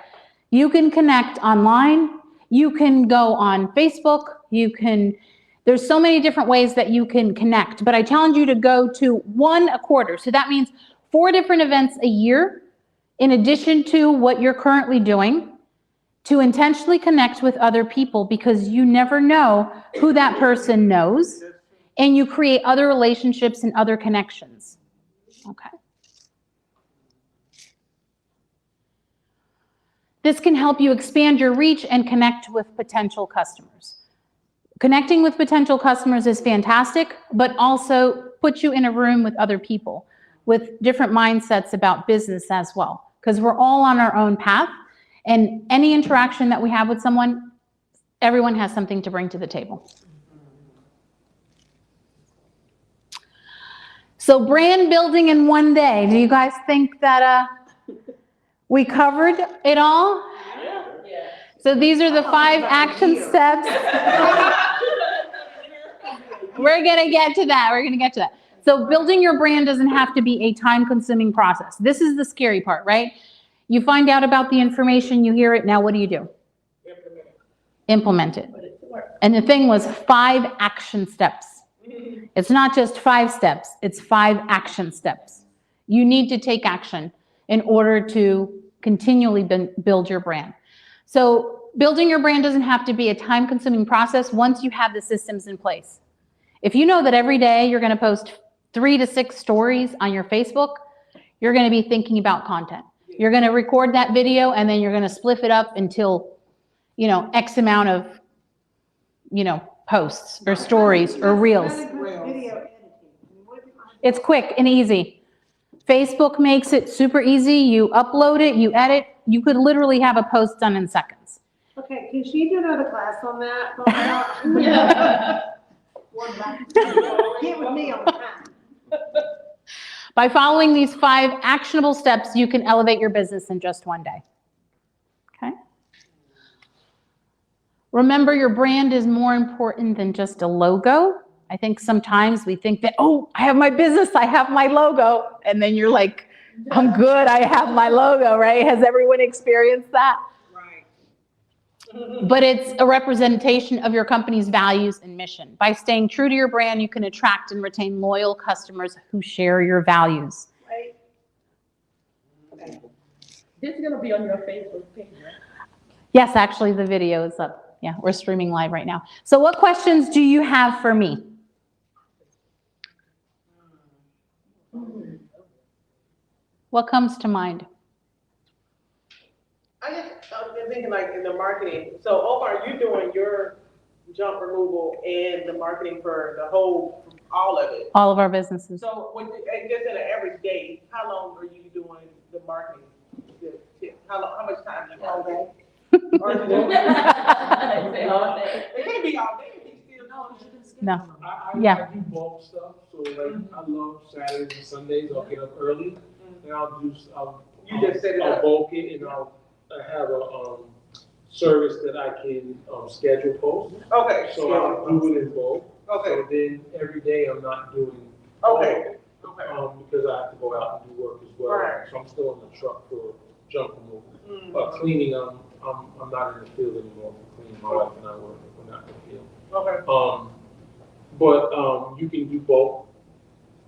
You can connect online. You can go on Facebook. There's so many different ways that you can connect, but I challenge you to go to 1 a quarter. So that means 4 different events a year, in addition to what you're currently doing, to intentionally connect with other people because you never know who that person knows, and you create other relationships and other connections. Okay. This can help you expand your reach and connect with potential customers. Connecting with potential customers is fantastic, but also puts you in a room with other people with different mindsets about business as well, because we're all on our own path, and any interaction that we have with someone, everyone has something to bring to the table. So brand building in one day. Do you guys think that we covered it all? Yeah. So these are the 5 action steps. We're going to get to that. So building your brand doesn't have to be a time-consuming process. This is the scary part, right? You find out about the information, you hear it, now what do? Implement it. And the thing was 5 action steps. It's not just 5 steps, it's 5 action steps. You need to take action in order to continually build your brand. So building your brand doesn't have to be a time-consuming process once you have the systems in place. If you know that every day you're going to post 3 to 6 stories on your Facebook, you're going to be thinking about content. You're going to record that video and then you're going to spliff it up until, X amount of, posts or stories or reels. It's quick and easy. Facebook makes it super easy. You upload it, you edit. You could literally have a post done in seconds. Okay, can she do another class on that? Get with me on time. By following these 5 actionable steps, you can elevate your business in just one day. Okay? Remember, your brand is more important than just a logo. I think sometimes we think that, oh, I have my business, I have my logo. And then you're like, I'm good, I have my logo, right? Has everyone experienced that? Right. But it's a representation of your company's values and mission. By staying true to your brand, you can attract and retain loyal customers who share your values. Right. This is gonna be on your Facebook page, right? Yes, actually, the video is up. Yeah, we're streaming live right now. So what questions do you have for me? What comes to mind? I've been thinking like in the marketing, so Omar, you're doing your junk removal and the marketing for the whole, all of it. All of our businesses. So when, and just in an average day, how long are you doing the marketing? How much time do you have? All day? Or is it all day? It can't be all day, you still know. No. I Yeah. do bulk stuff, so like, I love Saturdays and Sundays, I'll get up early, and I'll You just set it I'll up. bulk it, and I'll have a, service that I can, schedule posts. Okay. So I'll do it in bulk. Okay, So then every day I'm not doing. okay, bulk, okay. Because I have to go out and do work as well. Right. So I'm still in the truck for junk removal. Mm. Cleaning, I'm not in the field anymore for cleaning. My wife and I we're not in the field. Okay. But you can do both.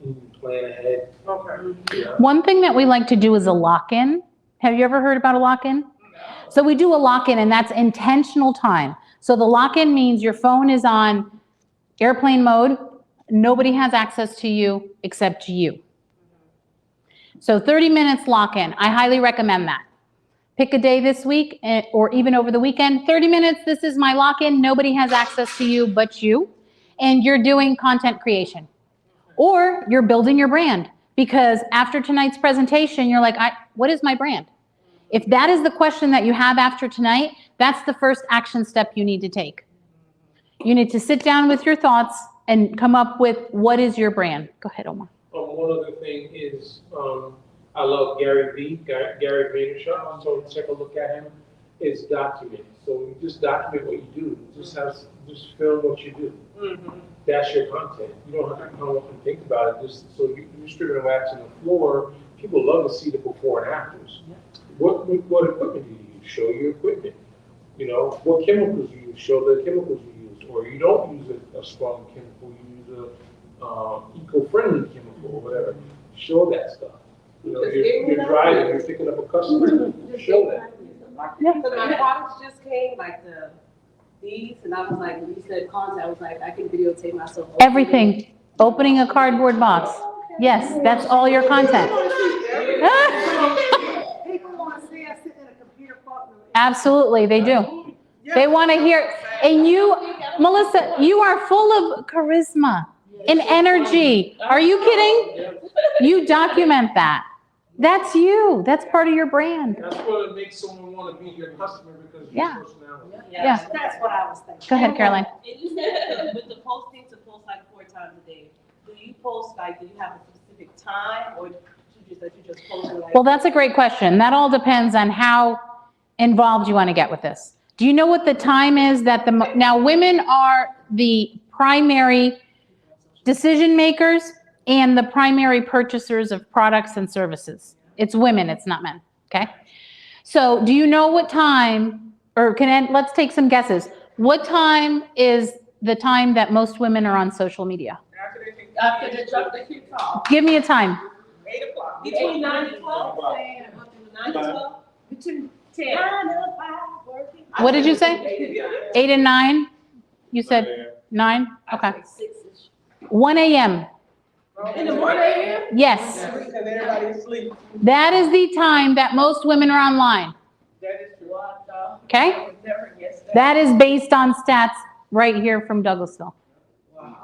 You can plan ahead. Okay. Yeah. One thing that we like to do is a lock-in. Have you ever heard about a lock-in? So we do a lock-in, and that's intentional time. So the lock-in means your phone is on airplane mode. Nobody has access to you except you. So 30 minutes lock-in. I highly recommend that. Pick a day this week or even over the weekend. 30 minutes, this is my lock-in. Nobody has access to you but you. And you're doing content creation. Or you're building your brand. Because after tonight's presentation, you're like, what is my brand? If that is the question that you have after tonight, that's the first action step you need to take. You need to sit down with your thoughts and come up with what is your brand. Go ahead, Omar. One other thing is, I love Gary Vaynerchuk, so take a look at him. Is document. So you just document what you do. Just film what you do. Mm-hmm. That's your content. You don't have to think about it. Just so you're stripping and waxing the floor. People love to see the before and afters. What equipment do you use? Show your equipment. You know, what chemicals you use? Show the chemicals you use. Or you don't use a strong chemical. You use a eco-friendly chemical or whatever. Show that stuff. You know, you're driving, you're picking up a customer. Show that. So my products just came, like these, and I was like, when you said content, I was like, I can videotape myself. Everything. Opening a cardboard box. Yes, that's all your content. People want to see us sitting in a computer partner. Absolutely, they do. They want to hear. And you, Melissa, you are full of charisma and energy. Are you kidding? You document that. That's you. That's part of your brand. That's what makes someone want to be your customer because of Yeah. your personality. Yeah. That's what I was thinking. Go ahead, Caroline. And you said with the posting to post like 4 times a day. Do you post like, do you have a specific time or you just post it like? Well, that's a great question. That all depends on how involved you want to get with this. Do you know what the time is that now women are the primary decision makers and the primary purchasers of products and services. It's women, it's not men, okay? So do you know what time, or let's take some guesses. What time is the time that most women are on social media? After they drop the kick off. Give me a time. 8 o'clock. Between 9 and 12, 9 to 12? Between 10. 9 to 5, working. What did you say? 8 and 9? You said 9? Okay. 6-ish. 1 a.m. In the morning? Yes. And everybody asleep. That is the time that most women are online. That is true. Okay? Never guess that. That is based on stats right here from Douglasville. Wow.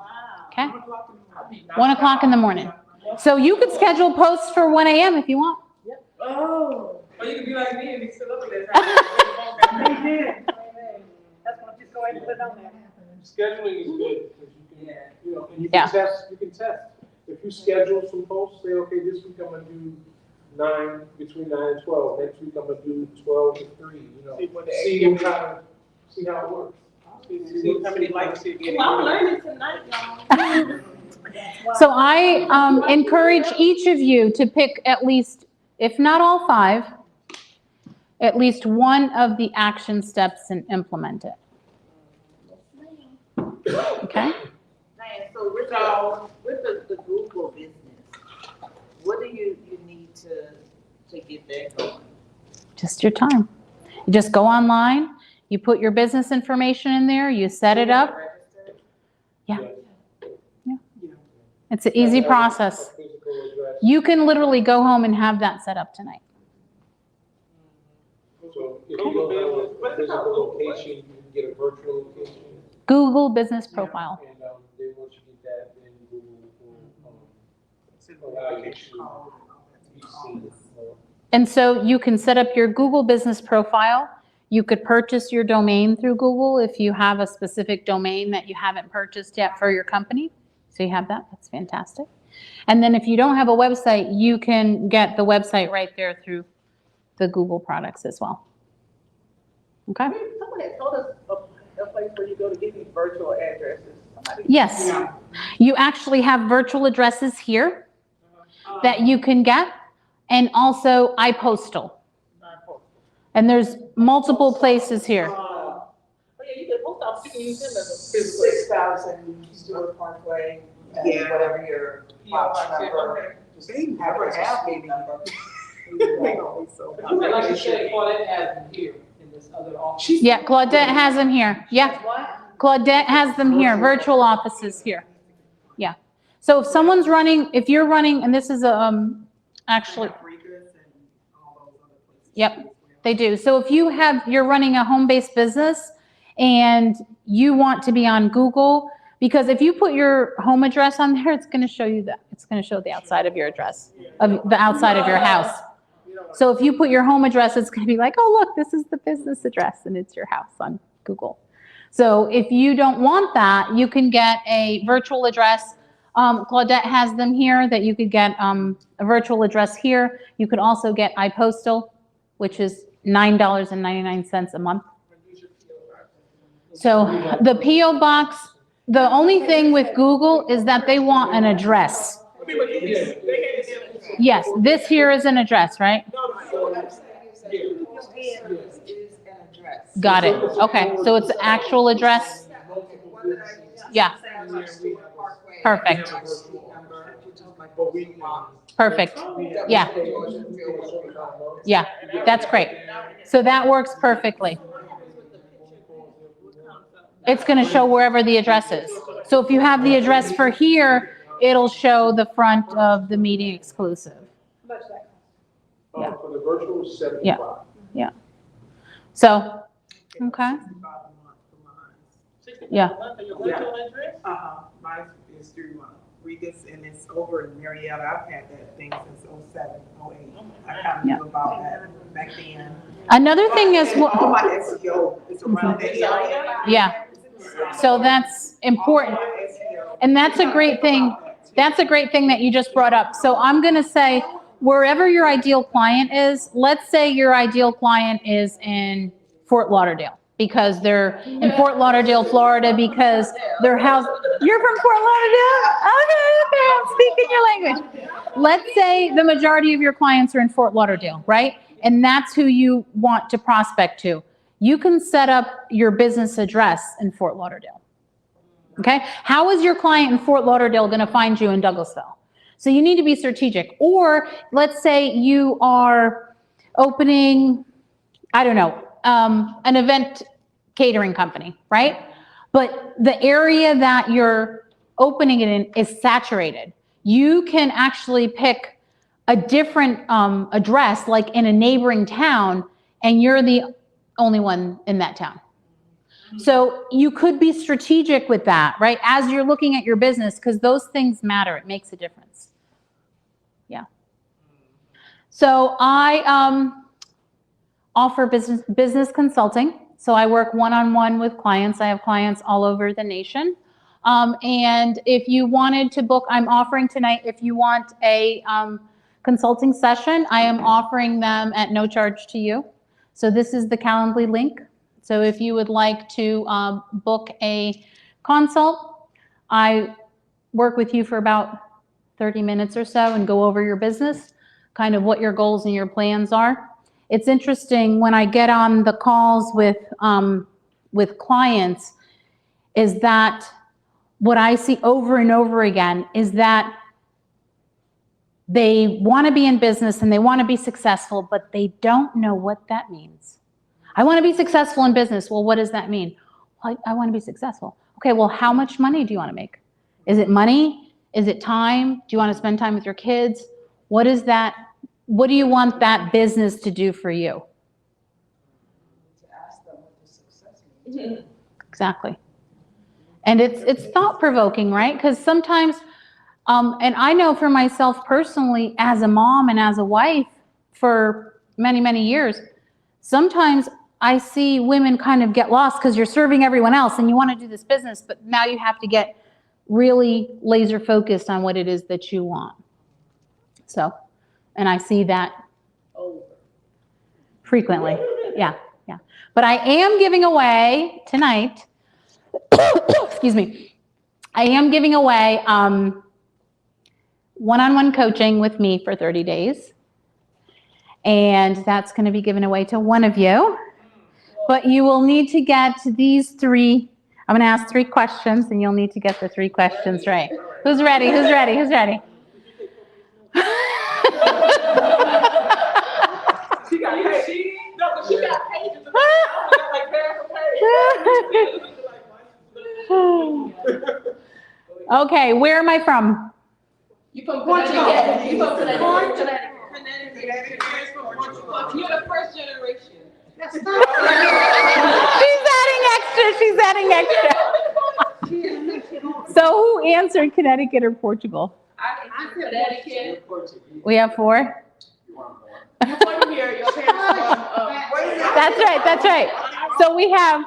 Okay? 1 o'clock in the morning. 1 o'clock in the morning. So you could schedule posts for 1 a.m. if you want. Oh. Or you could be like me and be still up at that time. Amen. That's what I'm just going to put on there. Scheduling is good, because you can, you know, and you Yeah. can test. If you schedule some posts, say, okay, this week I'm gonna do between 9 and 12, next week I'm gonna do 12 to 3, you know. See how it works. See how many likes you get. Well, I'm learning tonight, y'all. So I encourage each of you to pick at least, if not all 5, at least one of the action steps and implement it. Okay? Diane, so with the Google business, what do you need to get that going? Just your time. You just go online, you put your business information in there, you set it up. Yeah. It's an easy process. You can literally go home and have that set up tonight. So if you don't have a physical location, you can get a virtual location. Google Business Profile. And then once you get that, then Google will allow you to be seen more. And so you can set up your Google Business Profile. You could purchase your domain through Google if you have a specific domain that you haven't purchased yet for your company. So you have that. That's fantastic. And then if you don't have a website, you can get the website right there through the Google products as well. Okay? Someone had told us a place where you go to get these virtual addresses. Yes. You actually have virtual addresses here that you can get, and also iPostal. And there's multiple places here. Oh yeah, you can post office, you can use them as a 6,000 Stewart Parkway, and Yeah. whatever your box number. Just They have never it as a have suite me. number. They always so. But like you said, Claudette has them here in this other office. Yeah, Claudette has them here. Yeah. Claudette has them here, virtual offices here. Yeah. So if someone's running, if you're running, and this is actually, yep, they do. So if you're running a home-based business and you want to be on Google, because if you put your home address on there, it's going to show you that. It's going to show the outside of your address, of the outside of your house. So if you put your home address, it's going to be like, oh, look, this is the business address, and it's your house on Google. So if you don't want that, you can get a virtual address. Claudette has them here that you could get a virtual address here. You could also get iPostal, which is $9.99 a month. So the P.O. box, the only thing with Google is that they want an address. Yes, this here is an address, right? Got it. Okay, so it's the actual address? Yeah. Perfect. Perfect. Yeah. Yeah, that's great. So that works perfectly. It's going to show wherever the address is. So if you have the address for here, it'll show the front of the meeting exclusive. For the virtual is 75. Yeah. So, okay. Yeah. Mine is through Regis, and it's over in Marietta. I've had that thing since 07, 08. I kind of knew about that back then. Another thing is, All my SEO is around that area. yeah. So that's important. And that's a great thing. That's a great thing that you just brought up. So I'm going to say, wherever your ideal client is, let's say your ideal client is in Fort Lauderdale, because they're in Fort Lauderdale, Florida, because their house, you're from Fort Lauderdale? Okay, I'm speaking your language. Let's say the majority of your clients are in Fort Lauderdale, right? And that's who you want to prospect to. You can set up your business address in Fort Lauderdale. Okay? How is your client in Fort Lauderdale going to find you in Douglasville? So you need to be strategic. Or let's say you are opening, I don't know, an event catering company, right? But the area that you're opening it in is saturated. You can actually pick a different address, like in a neighboring town, and you're the only one in that town. So you could be strategic with that, right? As you're looking at your business, because those things matter. It makes a difference. Yeah. So I offer business consulting. So I work one-on-one with clients. I have clients all over the nation. And if you wanted to book, I'm offering tonight, if you want a consulting session, I am offering them at no charge to you. So this is the Calendly link. So if you would like to book a consult, I work with you for about 30 minutes or so and go over your business, kind of what your goals and your plans are. It's interesting when I get on the calls with clients is that what I see over and over again is that they want to be in business and they want to be successful, but they don't know what that means. I want to be successful in business. Well, what does that mean? Well, I want to be successful. Okay, well, how much money do you want to make? Is it money? Is it time? Do you want to spend time with your kids? What is that? What do you want that business to do for you? To ask them what the success means. Exactly. And it's thought-provoking, right? Because sometimes, and I know for myself personally, as a mom and as a wife for many, many years, sometimes I see women kind of get lost because you're serving everyone else and you want to do this business, but now you have to get really laser focused on what it is that you want. So, and I see that frequently. Yeah. But I am giving away tonight, excuse me, I am giving away one-on-one coaching with me for 30 days. And that's going to be given away to one of you. But you will need to get these three. I'm going to ask 3 questions, and you'll need to get the 3 questions right. Who's ready? Who's ready? Who's ready? She got pages. No, but she got pages. Okay, where am I from? You from Portugal. You from Connecticut. You're the first generation. She's adding extra. So who answered Connecticut or Portugal? I said Connecticut. We have 4? You born here, your parents from, That's right. So we have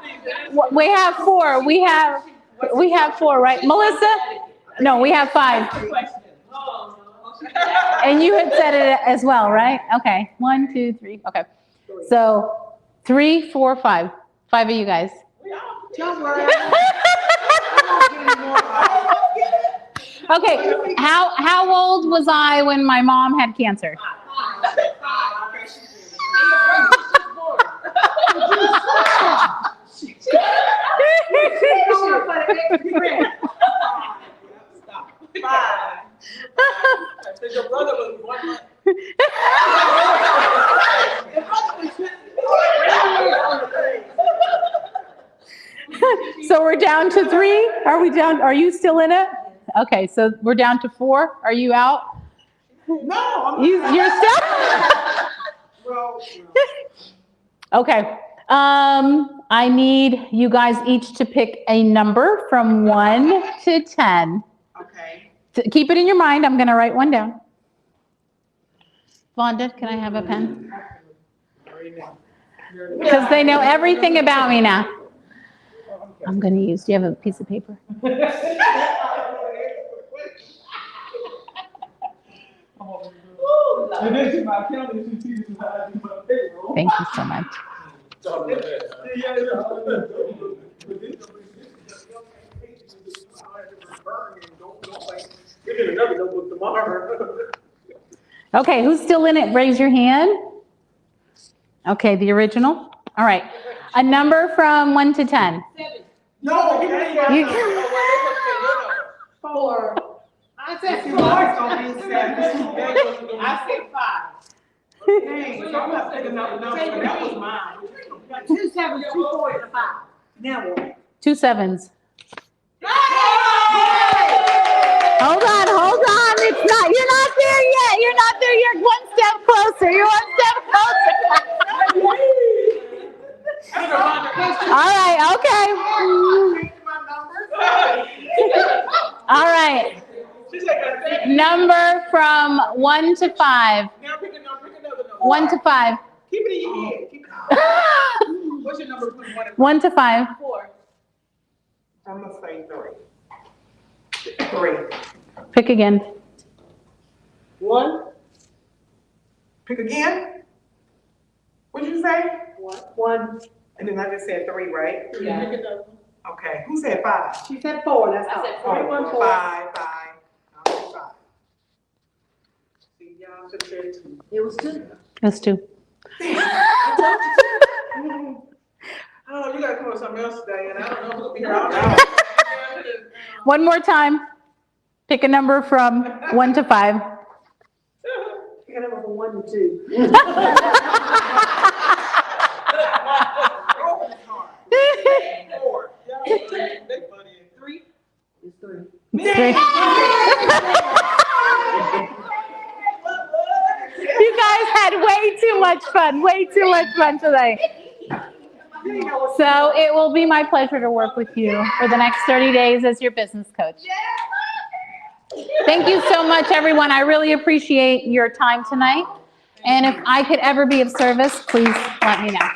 4. We have 4, right? Melissa? No, we have 5. And you had said it as well, right? Okay. 1, 2, 3. Okay. So 3, 4, 5. 5 of you guys. Don't worry. Okay. How old was I when my mom had cancer? Your brother was 1 month. So we're down to 3? Are we down? Are you still in it? Okay, so we're down to 4. Are you out? No, You're still? well, Okay. I need you guys each to pick a number from 1 to 10. okay. Keep it in your mind. I'm going to write one down. Vonda, can I have a pen? Because they know everything about me now. I'm going to use, do you have a piece of paper? Thank you so much. Okay, who's still in it? Raise your hand. Okay, the original. All right. A number from 1 to 10. No, You- 4. I said 4. I said 5. Dang, so I'm not thinking of number, that was mine. 2 7s, 2 4s, and a 5. Now what? 2 7s. Hold on. It's not, you're not there yet. You're not there. You're 1 step closer. You're 1 step closer. All right, okay. All right. She said, Number from 1 to 5. now pick another number. 1 to 5. Keep it in your head. Keep it. What's your number from 1 to 5? 1 to 5. 4. I'm gonna say 3. 3. Pick again. 1. Pick again? What'd you say? 1. And then I just said 3, right? Yeah. Okay, who said 5? She said 4, that's I all. said 3, 1, 4. 5. I'll say 5. See, y'all should have said 2. It was 2. That's 2. I don't know, you gotta come up with something else, Diane. I don't know who'll be here all night. One more time. Pick a number from 1 to 5. Pick a number from 1 to 2. Four. They funny. 3? It's 3. Three. You guys had way too much fun. Way too much fun tonight. So it will be my pleasure to work with you for the next 30 days as your business coach. Thank you so much, everyone. I really appreciate your time tonight. And if I could ever be of service, please let me know.